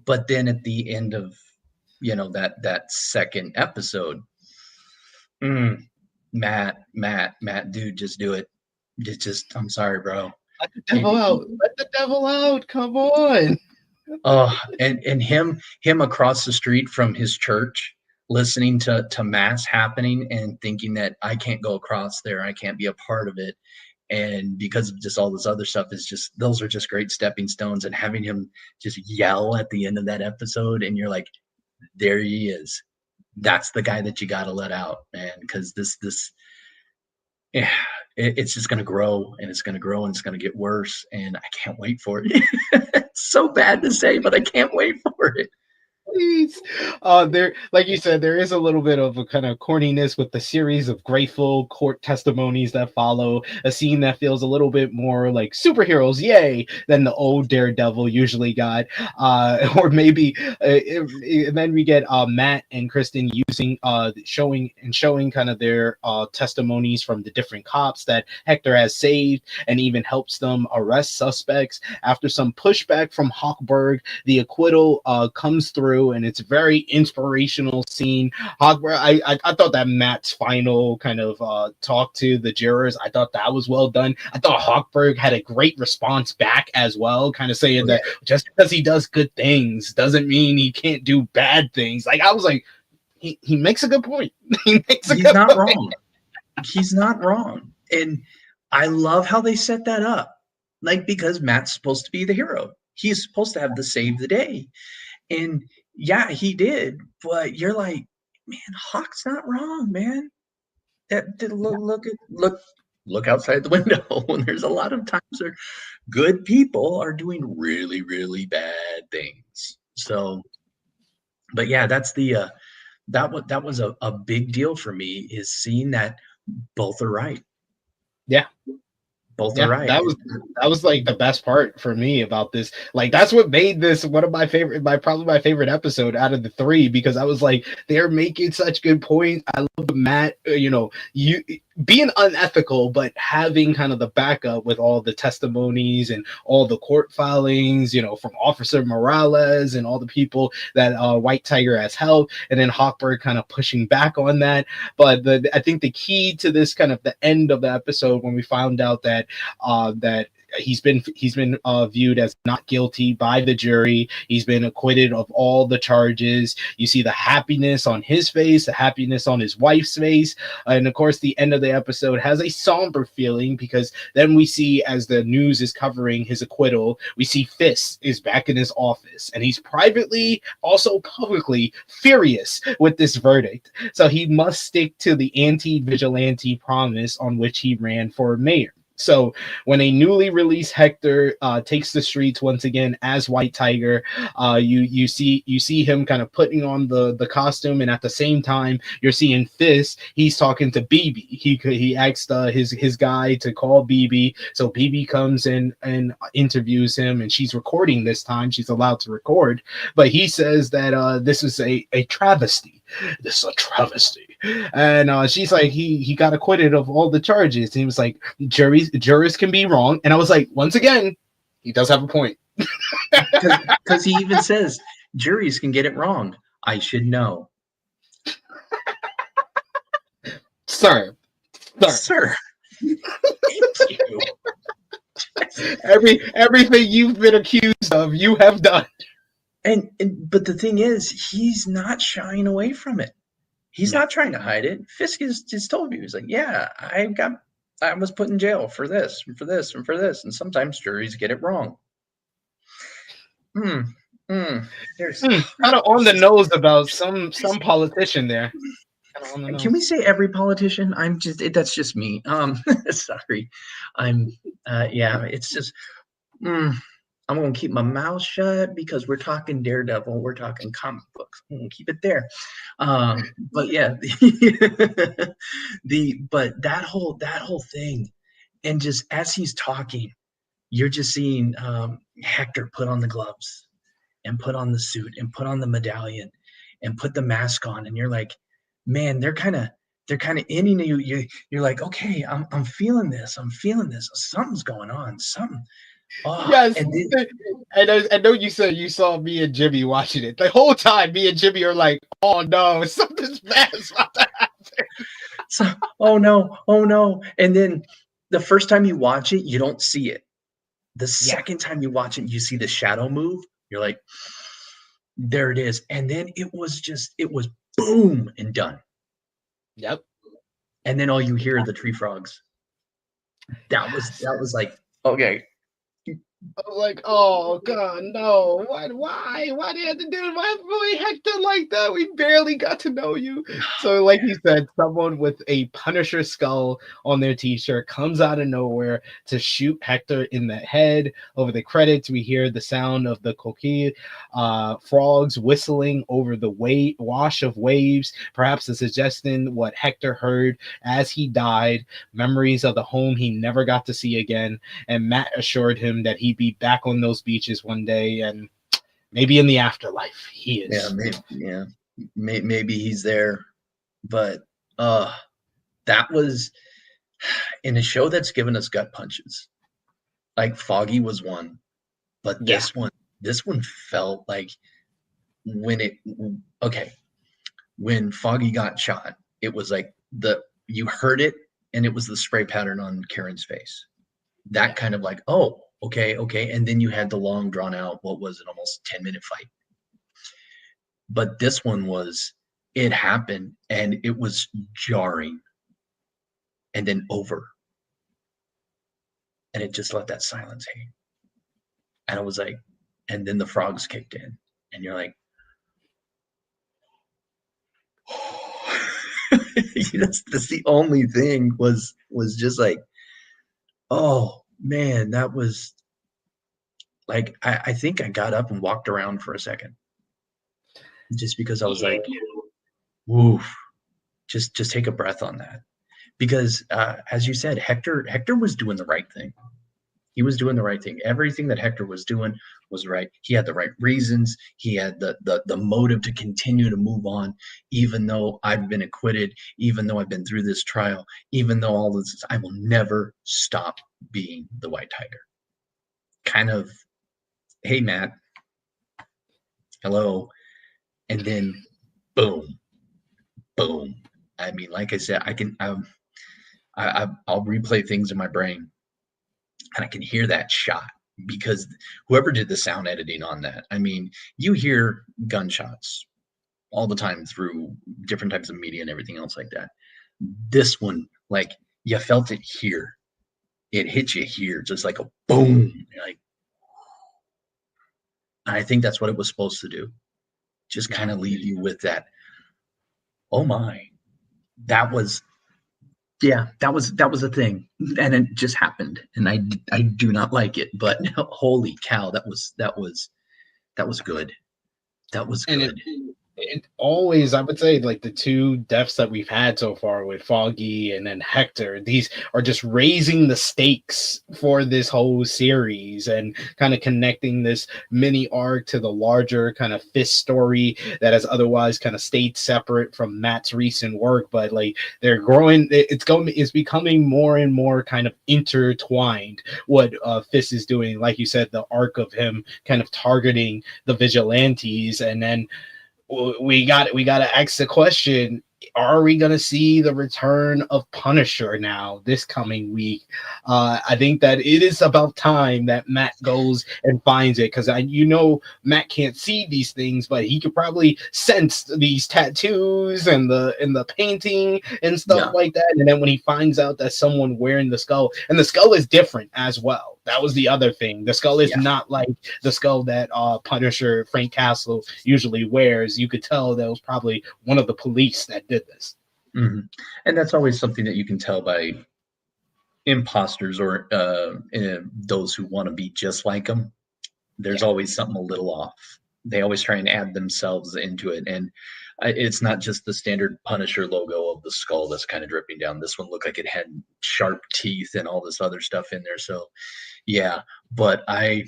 But then at the end of that second episode, Matt, dude, just do it. I'm sorry, bro. Let the devil out. Let the devil out. Come on. Oh, and him across the street from his church, listening to mass happening and thinking that I can't go across there, I can't be a part of it, and because of just all this other stuff, is just, those are just great stepping stones. And having him just yell at the end of that episode, and you're like, there he is. That's the guy that you got to let out, man, because yeah, it's just going to grow, and it's going to grow, and it's going to get worse, and I can't wait for it. It's so bad to say, but I can't wait for it. Please. There, like you said, there is a little bit of a kind of corniness with the series of grateful court testimonies that follow. A scene that feels a little bit more like superheroes, yay, than the old Daredevil usually got. Or maybe, and then we get Matt and Kristen using, showing kind of their testimonies from the different cops that Hector has saved, and even helps them arrest suspects. After some pushback from Hawkberg, the acquittal comes through, and it's a very inspirational scene. Hawkberg, I thought that Matt's final kind of talk to the jurors, I thought that was well done. I thought Hawkberg had a great response back as well, kind of saying that just because he does good things doesn't mean he can't do bad things. Like, I was like, he makes a good point. He's not wrong. He's not wrong. And I love how they set that up. Like, because Matt's supposed to be the hero. He's supposed to have the save the day. And yeah, he did. But you're like, man, Hawk's not wrong, man. Look outside the window. When there's a lot of times where good people are doing really, really bad things. So, but yeah, that's that was a big deal for me, is seeing that both are right. Yeah. Both are right. That was like the best part for me about this. Like, that's what made this one of my probably my favorite episode out of the three, because I was like, they're making such good points. I love Matt, you being unethical, but having kind of the backup with all the testimonies and all the court filings, from Officer Morales and all the people that White Tiger has helped, and then Hawkberg kind of pushing back on that. But I think the key to this, kind of the end of the episode, when we found out that he's been viewed as not guilty by the jury, he's been acquitted of all the charges. You see the happiness on his face, the happiness on his wife's face, and of course the end of the episode has a somber feeling, because then we see, as the news is covering his acquittal, we see Fisk is back in his office, and he's privately, also publicly, furious with this verdict. So he must stick to the anti-vigilante promise on which he ran for mayor. So when a newly released Hector takes the streets once again as White Tiger, you see him kind of putting on the costume, and at the same time you're seeing Fisk. He's talking to BB. He asked his guy to call BB, so BB comes in and interviews him, and she's recording this time. She's allowed to record, but he says that this is a travesty. this is a travesty. And she's like, he got acquitted of all the charges. And he was like, jurors can be wrong. And I was like, once again, he does have a point. Because he even says juries can get it wrong. I should know. Sir. Thank you. Everything you've been accused of, you have done. But the thing is, he's not shying away from it. He's not trying to hide it. Fisk just told me, he was like, yeah, I was put in jail for this and for this and for this, and sometimes juries get it wrong. There's kind of on the nose about some politician there. Can we say every politician? That's just me. Sorry. It's just I'm gonna keep my mouth shut because we're talking Daredevil, we're talking comic books. I'm gonna keep it there. But yeah, but that whole thing, and just as he's talking, you're just seeing Hector put on the gloves and put on the suit and put on the medallion and put the mask on, and you're like, man, they're kind of ending you. You're like, okay, I'm feeling this. Something's going on. Something. Oh, yes, I know you said you saw me and Jimmy watching it. The whole time, me and Jimmy are like, oh no, something's bad about to happen. So, oh no. And then the first time you watch it, you don't see it. The second time you watch it, you see the shadow move. You're like, there it is. And then it was boom and done. Yep. And then all you hear are the tree frogs. That was like, okay. I was like, oh god, no! Why do you have to do it? Why really Hector like that? We barely got to know you. So, like you said, someone with a Punisher skull on their T-shirt comes out of nowhere to shoot Hector in the head. Over the credits, we hear the sound of the coquille frogs whistling over the wash of waves, perhaps suggesting what Hector heard as he died, memories of the home he never got to see again. And Matt assured him that he'd be back on those beaches one day, and maybe in the afterlife he is. Maybe he's there. But that was in a show that's given us gut punches. Like Foggy was one, but this one felt like when Foggy got shot, it was like you heard it, and it was the spray pattern on Karen's face. That kind of like, oh, okay. And then you had the long drawn out, what was it, almost 10-minute fight. But this one it happened and it was jarring and then over. And it just let that silence hang. And I was like, and then the frogs kicked in and you're like, that's the only thing was just like, oh man, that was like, I think I got up and walked around for a second just because I was like, woof, just take a breath on that. Because as you said, Hector was doing the right thing. He was doing the right thing. Everything that Hector was doing was right. He had the right reasons. He had the motive to continue to move on, even though I've been acquitted, even though I've been through this trial, even though all this, I will never stop being the White Tiger. Kind of, hey, Matt. Hello. And then boom. I mean, like I said, I'll replay things in my brain. And I can hear that shot because whoever did the sound editing on that, I mean, you hear gunshots all the time through different types of media and everything else like that. This one, like, you felt it here. It hit you here, just like a boom. Like, and I think that's what it was supposed to do. Just kind of leave you with that, oh my, that was a thing, and it just happened, and I do not like it, but holy cow, that was good. That was good. It always, I would say, like the two deaths that we've had so far with Foggy and then Hector, these are just raising the stakes for this whole series and kind of connecting this mini arc to the larger kind of Fist story that has otherwise kind of stayed separate from Matt's recent work. But like they're growing, it's becoming more and more kind of intertwined. What Fist is doing, like you said, the arc of him kind of targeting the vigilantes, and then we got to ask the question, are we going to see the return of Punisher now this coming week? I think that it is about time that Matt goes and finds it, because Matt can't see these things, but he could probably sense these tattoos and the painting and stuff like that. And then when he finds out that someone wearing the skull, and the skull is different as well. That was the other thing. The skull is not like the skull that Punisher Frank Castle usually wears. You could tell that was probably one of the police that did this. Mm-hmm. And that's always something that you can tell by imposters or those who want to be just like them. There's always something a little off. They always try and add themselves into it. And it's not just the standard Punisher logo of the skull that's kind of dripping down. This one looked like it had sharp teeth and all this other stuff in there. So, yeah. But I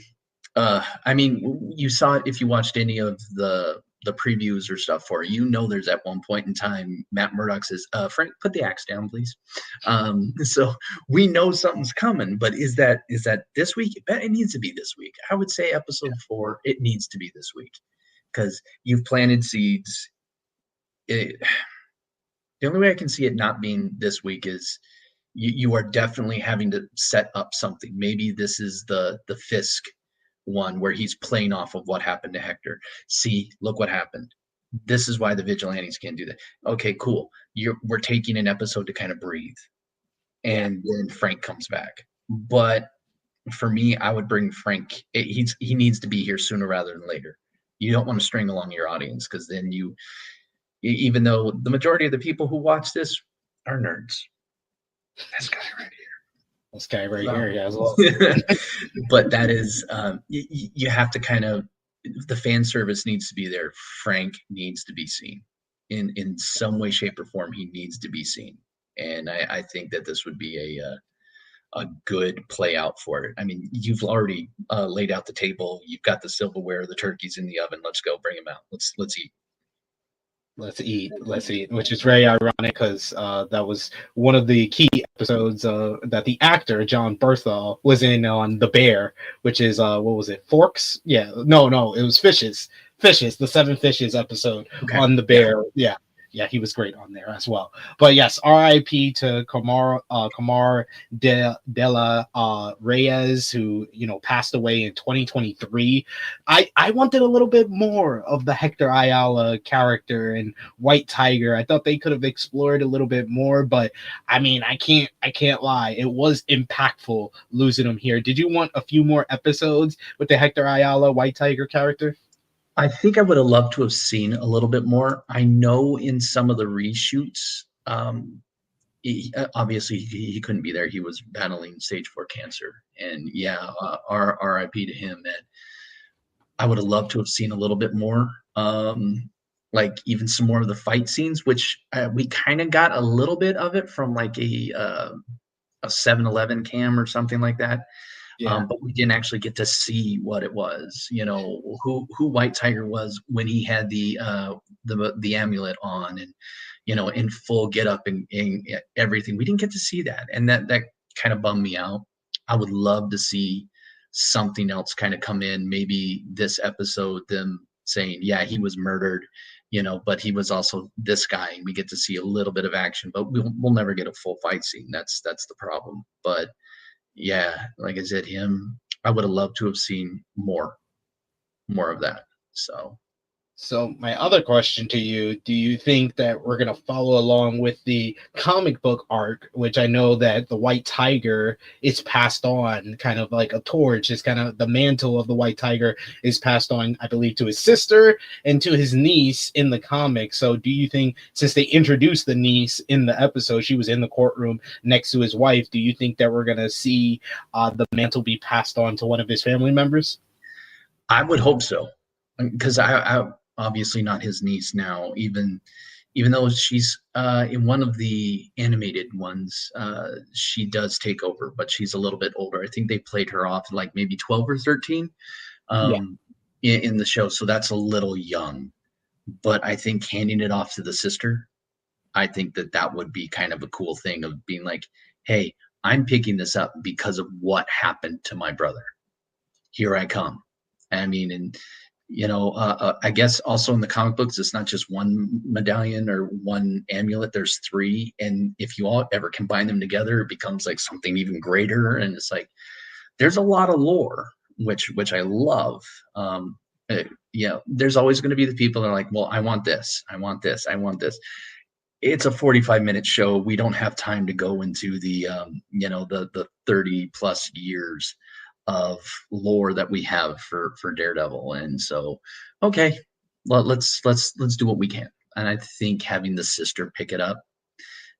mean, you saw it if you watched any of the previews or stuff for it. There's at one point in time Matt Murdock says, Frank, put the axe down, please. So we know something's coming, but is that this week? It needs to be this week. I would say episode 4, it needs to be this week, because you've planted seeds. The only way I can see it not being this week is you are definitely having to set up something. Maybe this is the Fisk one where he's playing off of what happened to Hector. See, look what happened. This is why the vigilantes can't do that. Okay, cool. We're taking an episode to kind of breathe, and then Frank comes back. But for me, I would bring Frank. He needs to be here sooner rather than later. You don't want to string along your audience, because then even though the majority of the people who watch this are nerds. This guy right here. This guy right here, yeah, as well. But that is, you have to kind of, the fan service needs to be there. Frank needs to be seen in some way, shape, or form. He needs to be seen, and I think that this would be a good play out for it. I mean, you've already laid out the table. You've got the silverware, the turkey's in the oven. Let's go, bring them out. Let's eat. Let's eat, which is very ironic, because that was one of the key episodes that the actor John Berthel was in on The Bear, which is what was it, Forks? Yeah, no, it was Fishes, the 7 Fishes episode on The Bear. Yeah, he was great on there as well. But yes, R.I.P. to Kamar de la Reyes, who passed away in 2023. I wanted a little bit more of the Hector Ayala character and White Tiger. I thought they could have explored a little bit more, but I mean, I can't lie, it was impactful losing him here. Did you want a few more episodes with the Hector Ayala White Tiger character? I think I would have loved to have seen a little bit more. I know in some of the reshoots, obviously he couldn't be there. He was battling stage 4 cancer, and R.I.P. to him. And I would have loved to have seen a little bit more, like even some more of the fight scenes, which we kind of got a little bit of it from like a 7-Eleven cam or something like that. But we didn't actually get to see what it was, who White Tiger was when he had the amulet on, and in full get up and everything. We didn't get to see that, and that kind of bummed me out. I would love to see something else kind of come in, maybe this episode, them saying, yeah, he was murdered, but he was also this guy, and we get to see a little bit of action, but we'll never get a full fight scene. That's the problem. But yeah, like I said, I would have loved to have seen more of that. So my other question to you, do you think that we're going to follow along with the comic book arc, which I know that the White Tiger is passed on, kind of like a torch, is kind of the mantle of the White Tiger is passed on, I believe, to his sister and to his niece in the comic. So do you think, since they introduced the niece in the episode, she was in the courtroom next to his wife, do you think that we're going to see the mantle be passed on to one of his family members? I would hope so, because obviously not his niece now, even though she's in one of the animated ones, she does take over, but she's a little bit older. I think they played her off like maybe 12 or 13 Yeah. in the show, so that's a little young. But I think handing it off to the sister, I think that would be kind of a cool thing of being like, hey, I'm picking this up because of what happened to my brother. Here I come. I mean, and I guess also in the comic books, it's not just one medallion or one amulet. There's three, and if you all ever combine them together, it becomes like something even greater. And it's like there's a lot of lore, which I love. There's always going to be the people that are like, well, I want this, I want this, I want this. It's a 45-minute show. We don't have time to go into the 30 plus years of lore that we have for Daredevil. And so, okay, let's do what we can. And I think having the sister pick it up,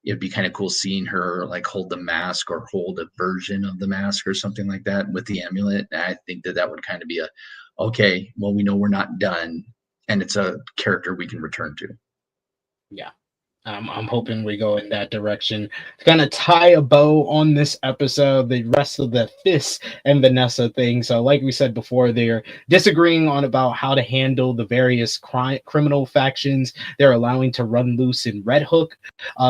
it'd be kind of cool seeing her like hold the mask or hold a version of the mask or something like that with the amulet. And I think that would kind of be okay, well, we know we're not done, and it's a character we can return to. Yeah. I'm hoping we go in that direction to kind of tie a bow on this episode, the rest of the Fisk and Vanessa thing. So like we said before, they're disagreeing on about how to handle the various criminal factions they're allowing to run loose in Red Hook.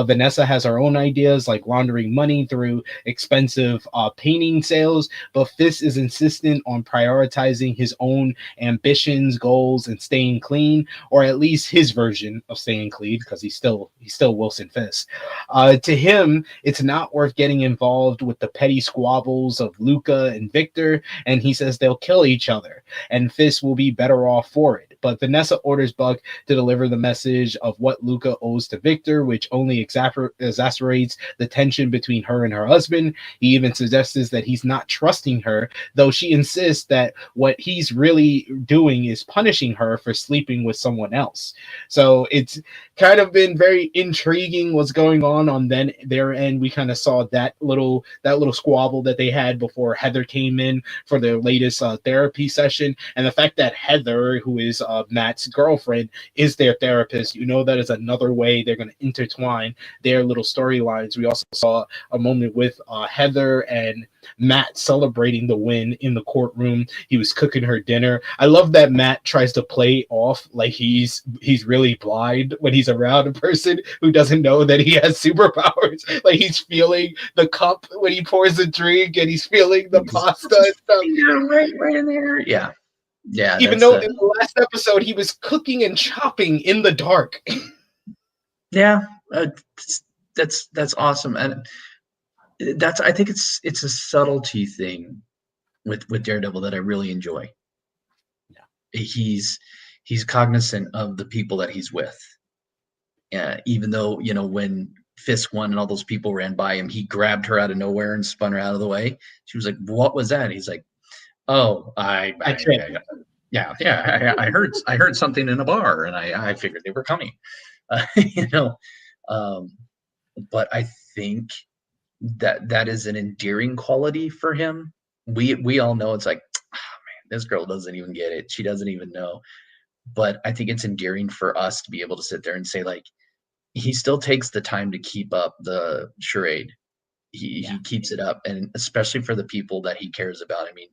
Vanessa has her own ideas, like laundering money through expensive painting sales, but Fisk is insistent on prioritizing his own ambitions, goals, and staying clean, or at least his version of staying clean, because he's still Wilson Fisk. To him, it's not worth getting involved with the petty squabbles of Luca and Victor, and he says they'll kill each other, and Fisk will be better off for it. But Vanessa orders Buck to deliver the message of what Luca owes to Victor, which only exacerbates the tension between her and her husband. He even suggests that he's not trusting her, though she insists that what he's really doing is punishing her for sleeping with someone else. So it's kind of been very intriguing what's going on their end. We kind of saw that little squabble that they had before Heather came in for their latest therapy session, and the fact that Heather, who is Matt's girlfriend, is their therapist. That is another way they're going to intertwine their little storylines. We also saw a moment with Heather and Matt celebrating the win in the courtroom. He was cooking her dinner. I love that Matt tries to play off like he's really blind when he's around a person who doesn't know that he has superpowers. Like he's feeling the cup when he pours a drink, and he's feeling the pasta and stuff. Right in there. Yeah. Even though in the last episode he was cooking and chopping in the dark. Yeah, that's awesome, and I think it's a subtlety thing with Daredevil that I really enjoy. Yeah, he's cognizant of the people that he's with. Even though when Fisk won and all those people ran by him, he grabbed her out of nowhere and spun her out of the way. She was like, "What was that?" He's like, "Oh, I heard something in a bar, and I figured they were coming." But I think that is an endearing quality for him. We all know it's like, oh, man, this girl doesn't even get it. She doesn't even know. But I think it's endearing for us to be able to sit there and say, like, he still takes the time to keep up the charade. He keeps it up, and especially for the people that he cares about. I mean,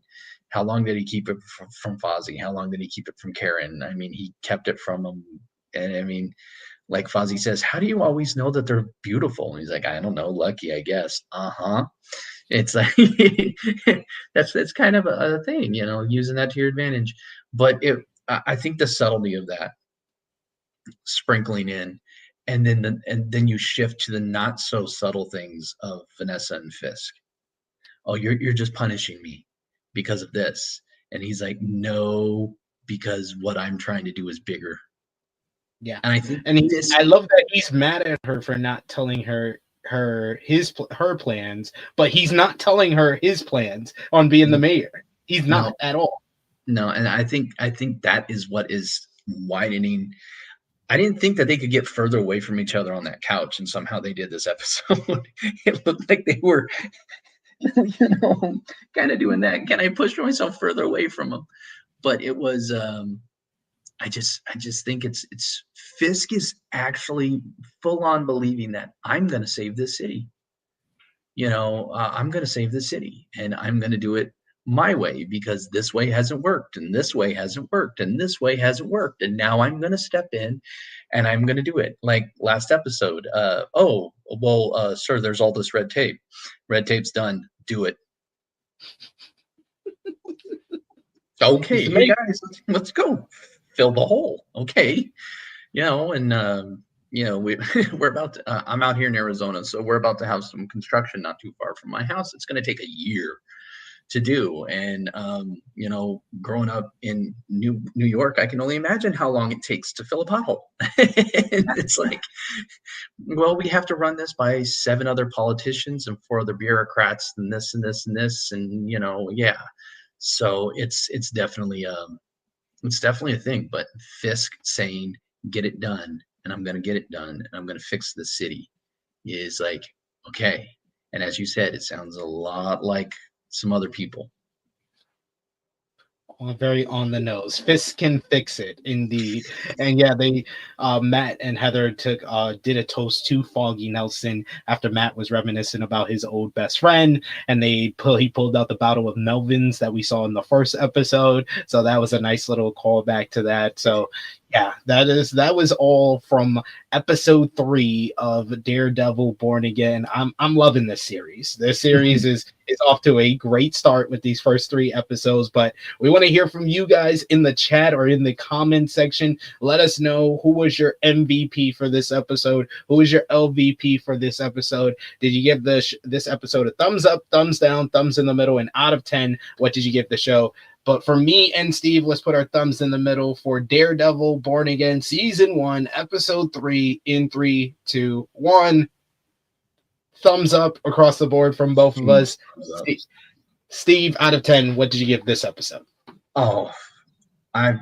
how long did he keep it from Fozzie? How long did he keep it from Karen? I mean, he kept it from him. And I mean, like Fozzie says, how do you always know that they're beautiful? And he's like, I don't know, lucky, I guess. It's like that's kind of a thing, using that to your advantage. But I think the subtlety of that sprinkling in, and then you shift to the not so subtle things of Vanessa and Fisk. Oh, you're just punishing me because of this. And he's like, no, because what I'm trying to do is bigger. Yeah, and I think, I love that he's mad at her for not telling her her plans, but he's not telling her his plans on being the mayor. He's not at all. No, and I think that is what is widening. I didn't think that they could get further away from each other on that couch, and somehow they did this episode. It looked like they were, kind of doing that. Can I push myself further away from them? But it was, I just think it's Fisk is actually full on believing that I'm going to save this city. I'm going to save the city, and I'm going to do it my way, because this way hasn't worked, and this way hasn't worked, and this way hasn't worked, and now I'm going to step in and I'm going to do it. Like last episode, sir, there's all this red tape. Red tape's done. Do it. Okay, hey guys, let's go fill the hole. Okay, we're about to, I'm out here in Arizona, so we're about to have some construction not too far from my house. It's going to take a year to do. And, growing up in New York, I can only imagine how long it takes to fill a pothole. And it's like, well, we have to run this by 7 other politicians and 4 other bureaucrats and this and this and this. And, yeah. So it's definitely a thing, but Fisk saying, get it done, and I'm going to get it done, and I'm going to fix the city is like, okay. And as you said, it sounds a lot like some other people. Very on the nose. Fisk can fix it, indeed. And yeah, they Matt and Heather did a toast to Foggy Nelson after Matt was reminiscing about his old best friend, and he pulled out the bottle of Melvin's that we saw in the first episode. So that was a nice little callback to that. So yeah, that was all from episode 3 of Daredevil Born Again. I'm loving this series. This series is off to a great start with these first 3 episodes, but we want to hear from you guys in the chat or in the comment section. Let us know, who was your MVP for this episode? Who was your LVP for this episode? Did you give this episode a thumbs up, thumbs down, thumbs in the middle, and out of 10, what did you give the show? But for me and Steve, let's put our thumbs in the middle for Daredevil Born Again Season 1, Episode 3 in 3, 2, 1. Thumbs up across the board from both of us. Steve, out of 10, what did you give this episode? Oh, I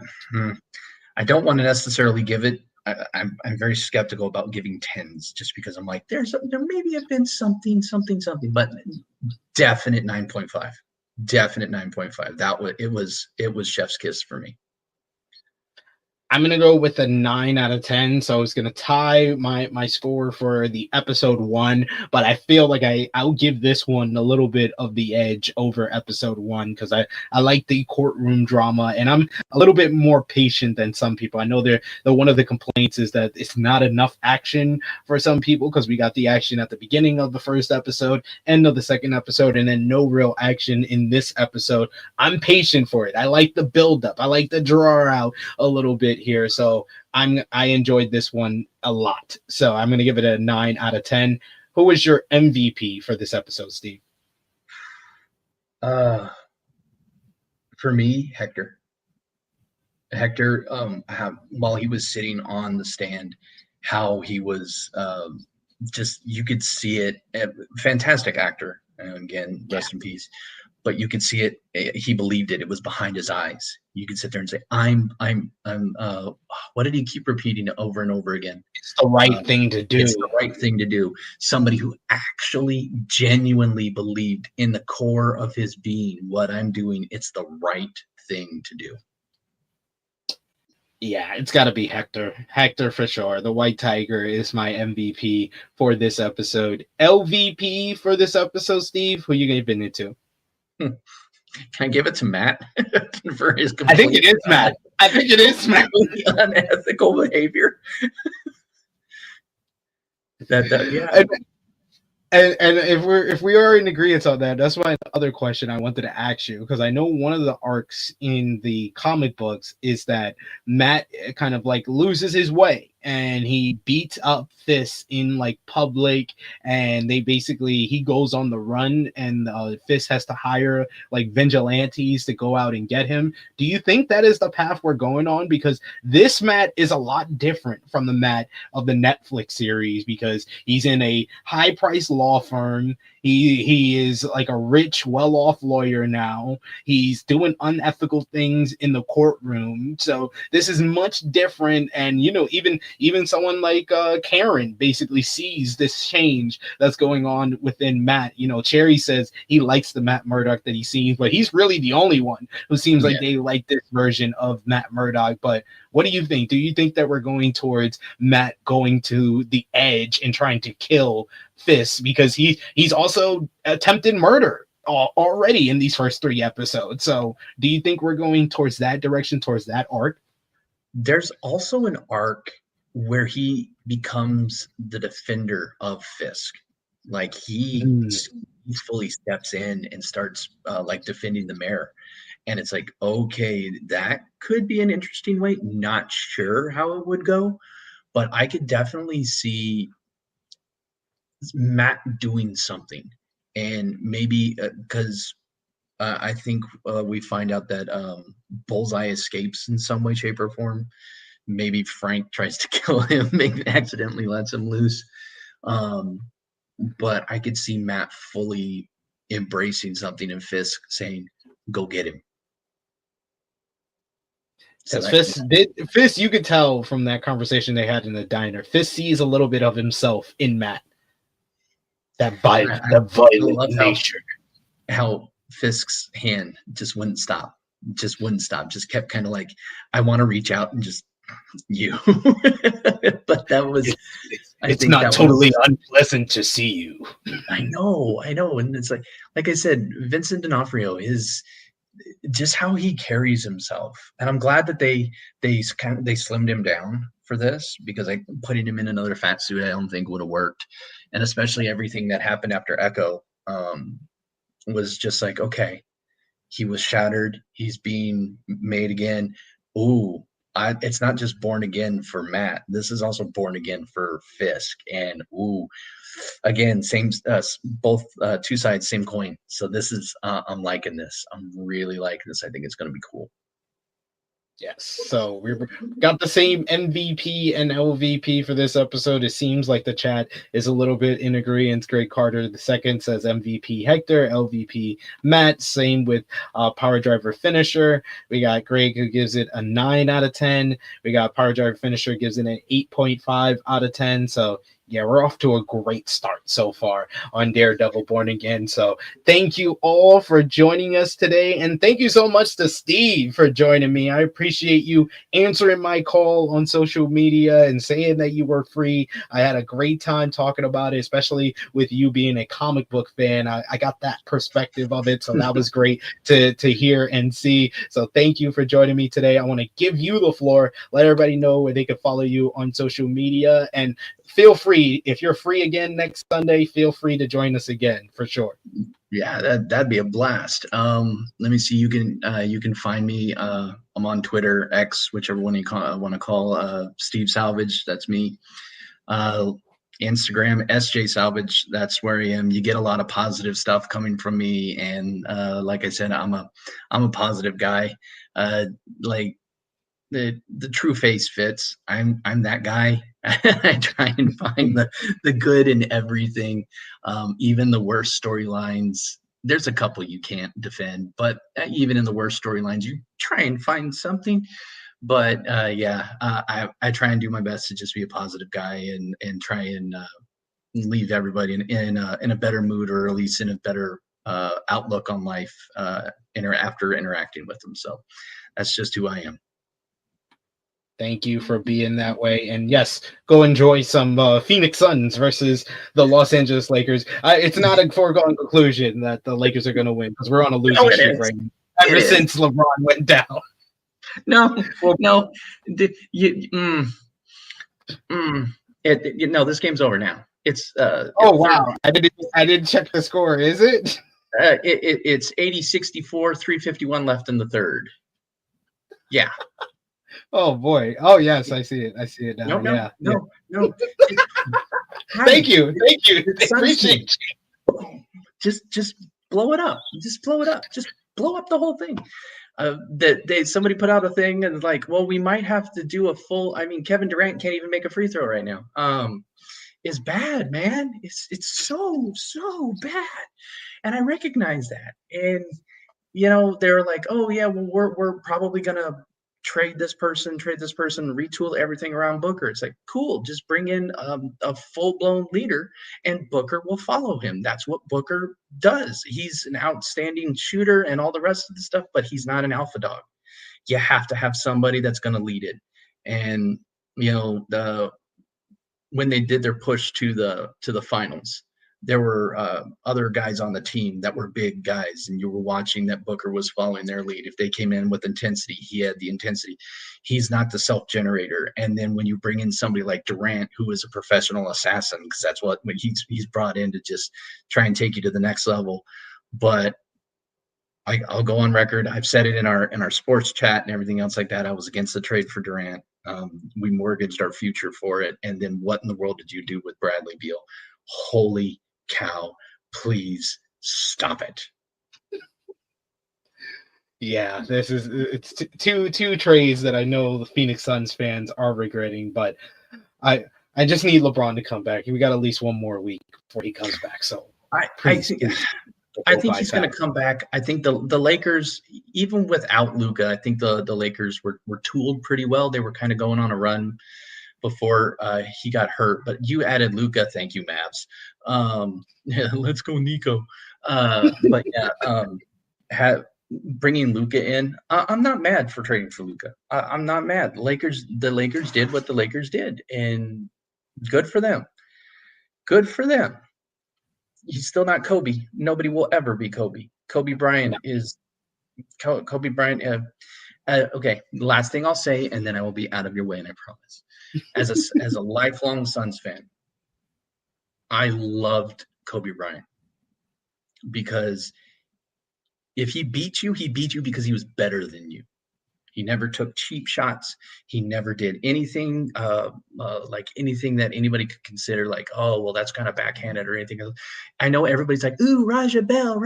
don't want to necessarily give it. I'm very skeptical about giving 10s, just because I'm like, there maybe have been something, but definite 9.5. Definite 9.5. It was chef's kiss for me. I'm going to go with a 9 out of 10. So I was going to tie my score for the episode 1, but I feel like I'll give this one a little bit of the edge over episode 1, because I like the courtroom drama, and I'm a little bit more patient than some people. I know the one of the complaints is that it's not enough action for some people, because we got the action at the beginning of the first episode, end of the second episode, and then no real action in this episode. I'm patient for it. I like the buildup. I like the draw out a little bit here, so I enjoyed this one a lot, so I'm going to give it a 9 out of 10. Who was your MVP for this episode, Steve? For me, Hector, while he was sitting on the stand, how he was just, you could see it. Fantastic actor, and again, rest in peace. But you could see it. He believed it. It was behind his eyes. You could sit there and say, I'm what did he keep repeating over and over again? It's the right thing to do. It's the right thing to do. Somebody who actually genuinely believed in the core of his being, what I'm doing, it's the right thing to do. Yeah, it's got to be Hector. Hector for sure. The White Tiger is my MVP for this episode. LVP for this episode, Steve, who you giving it to? Can I give it to Matt for his? I think it is Matt. Unethical behavior. Yeah. And if we are in agreement on that, that's my other question I wanted to ask you, because I know one of the arcs in the comic books is that Matt kind of like loses his way and he beats up Fisk in like public, and he goes on the run, and Fisk has to hire like vigilantes to go out and get him. Do you think that is the path we're going on? Because this Matt is a lot different from the Matt of the Netflix series, because he's in a high-priced law firm. He is like a rich, well-off lawyer now. He's doing unethical things in the courtroom. So this is much different. And even someone like Karen basically sees this change that's going on within Matt. Cherry says he likes the Matt Murdock that he sees, but he's really the only one who seems like they like this version of Matt Murdock. But what do you think? Do you think that we're going towards Matt going to the edge and trying to kill Fisk, because he's also attempted murder already in these first 3 episodes? So do you think we're going towards that direction, towards that arc? There's also an arc where he becomes the defender of Fisk. Like he fully steps in and starts like defending the mayor. And it's like, okay, that could be an interesting way. Not sure how it would go, but I could definitely see Matt doing something. And maybe because I think we find out that Bullseye escapes in some way, shape, or form. Maybe Frank tries to kill him, maybe accidentally lets him loose. But I could see Matt fully embracing something and Fisk saying, go get him. So Fisk, you could tell from that conversation they had in the diner, Fisk sees a little bit of himself in Matt. That violent nature. How Fisk's hand just wouldn't stop. Just kept kind of like, I want to reach out and just you. But that was, it's not totally unpleasant to see you. I know. And it's like I said, Vincent D'Onofrio is just how he carries himself. And I'm glad that they slimmed him down for this, because putting him in another fat suit, I don't think would have worked. And especially everything that happened after Echo was just like, okay, he was shattered. He's being made again. Ooh, it's not just born again for Matt. This is also born again for Fisk. And ooh, again, same, both 2 sides, same coin. So this is, I'm liking this. I'm really liking this. I think it's going to be cool. Yes, so we got the same MVP and LVP for this episode. It seems like the chat is a little bit in agreement. Greg Carter II says MVP Hector, LVP Matt. Same with Power Driver Finisher. We got Greg who gives it a 9 out of 10. We got Power Driver Finisher gives it an 8.5 out of 10. So yeah, we're off to a great start so far on Daredevil Born Again. So thank you all for joining us today. And thank you so much to Steve for joining me. I appreciate you answering my call on social media and saying that you were free. I had a great time talking about it, especially with you being a comic book fan. I got that perspective of it. So that was great to hear and see. So thank you for joining me today. I want to give you the floor. Let everybody know where they can follow you on social media, and feel free, if you're free again next Sunday, feel free to join us again for sure. Yeah, that'd be a blast. Let me see. You can find me. I'm on Twitter, X, whichever one you want to call. Steve Salvidge, that's me. Instagram, SJ Salvidge, that's where I am. You get a lot of positive stuff coming from me, and like I said, I'm a positive guy. Like the true face fits. I'm that guy. I try and find the good in everything, even the worst storylines. There's a couple you can't defend, but even in the worst storylines, you try and find something. But I try and do my best to just be a positive guy and try and leave everybody in a better mood, or at least in a better outlook on life after interacting with them. So that's just who I am. Thank you for being that way. And yes, go enjoy some Phoenix Suns versus the Los Angeles Lakers. It's not a foregone conclusion that the Lakers are going to win, because we're on a losing streak right now. Ever since LeBron went down. No. This game's over now. It's wow. I didn't check the score. Is it? It's 80-64, 3:51 left in the third. Yeah. Oh boy! Oh yes, I see it. I see it now. No. Thank you. Appreciate you. Just blow it up. Just blow it up. Just blow up the whole thing. Somebody put out a thing and like, well, we might have to do a full. I mean, Kevin Durant can't even make a free throw right now. is bad, man. It's so bad, and I recognize that. And they're like, oh yeah, well we're probably gonna trade this person, retool everything around Booker. It's like, cool, just bring in a full-blown leader and Booker will follow him. That's what Booker does. He's an outstanding shooter and all the rest of the stuff, but he's not an alpha dog. You have to have somebody that's going to lead it. And when they did their push to the finals, there were other guys on the team that were big guys, and you were watching that Booker was following their lead. If they came in with intensity, he had the intensity. He's not the self-generator. And then when you bring in somebody like Durant, who is a professional assassin, because that's what he's brought in to just try and take you to the next level. But I'll go on record. I've said it in our sports chat and everything else like that. I was against the trade for Durant. We mortgaged our future for it. And then what in the world did you do with Bradley Beal? Holy cow, please stop it. Yeah, it's two trades that I know the Phoenix Suns fans are regretting, but I just need LeBron to come back. We got at least one more week before he comes back. So I think he's going to come back. I think the Lakers, even without Luka, I think the Lakers were tooled pretty well. They were kind of going on a run before he got hurt. But you added Luka. Thank you, Mavs. Yeah, let's go, Nico. But yeah, bringing Luka in, I'm not mad for trading for Luka. I'm not mad. The Lakers did what the Lakers did, and good for them. Good for them. He's still not Kobe. Nobody will ever be Kobe. Kobe Bryant is Kobe Bryant. Okay, last thing I'll say, and then I will be out of your way, and I promise. As a lifelong Suns fan, I loved Kobe Bryant because if he beat you because he was better than you. He never took cheap shots. He never did anything like anything that anybody could consider like, oh, well, that's kind of backhanded or anything else. I know everybody's like, ooh, Raja Bell.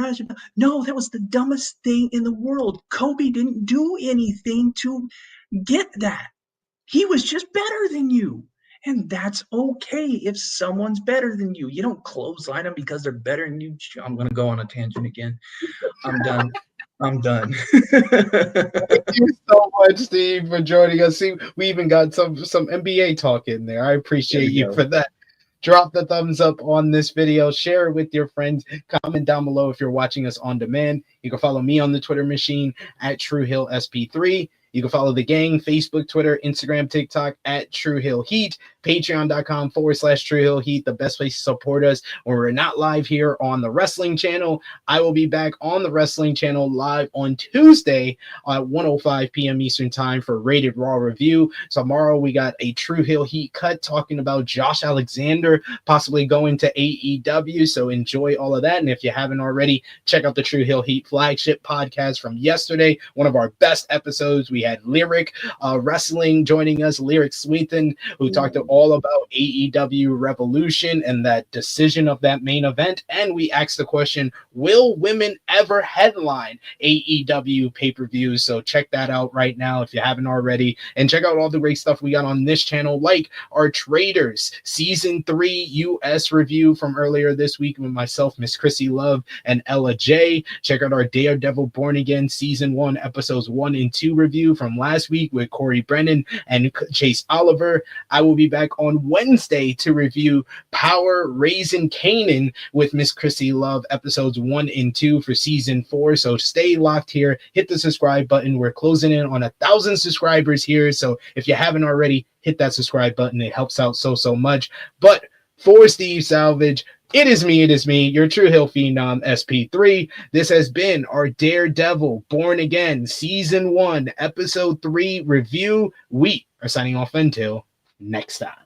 No, that was the dumbest thing in the world. Kobe didn't do anything to get that. He was just better than you. And that's okay if someone's better than you. You don't clothesline them because they're better than you. I'm going to go on a tangent again. I'm done. Thank you so much, Steve, for joining us. See, we even got some NBA talk in there. I appreciate you for that. Drop the thumbs up on this video. Share it with your friends. Comment down below if you're watching us on demand. You can follow me on the Twitter machine at TrueHillSP3. You can follow the gang, Facebook, Twitter, Instagram, TikTok at True Hill Heat, patreon.com/True Hill Heat, the best place to support us when we're not live here on the wrestling channel. I will be back on the wrestling channel live on Tuesday at 1:05 p.m. Eastern time for Rated Raw review. Tomorrow we got a True Hill Heat cut talking about Josh Alexander possibly going to AEW. So enjoy all of that. And if you haven't already, check out the True Hill Heat flagship podcast from yesterday. One of our best episodes. We had Lyric Wrestling joining us, Lyric Swethan, who talked all about AEW Revolution and that decision of that main event. And we asked the question, will women ever headline AEW pay-per-views? So check that out right now if you haven't already. And check out all the great stuff we got on this channel, like our Traders Season 3 US review from earlier this week with myself, Miss Chrissy Love, and Ella J. Check out our Daredevil Born Again Season 1 episodes 1 and 2 review from last week with Corey Brennan and Chase Oliver. I will be back on Wednesday to review Power Raising Canaan with Miss Chrissy Love episodes 1 and 2 for Season 4. So stay locked here. Hit the subscribe button. We're closing in on 1,000 subscribers here. So if you haven't already, hit that subscribe button. It helps out so much. But for Steve Salvidge, it is me, your True Hill Phenom SP3. This has been our Daredevil Born Again Season 1, Episode 3 review. We are signing off until next time.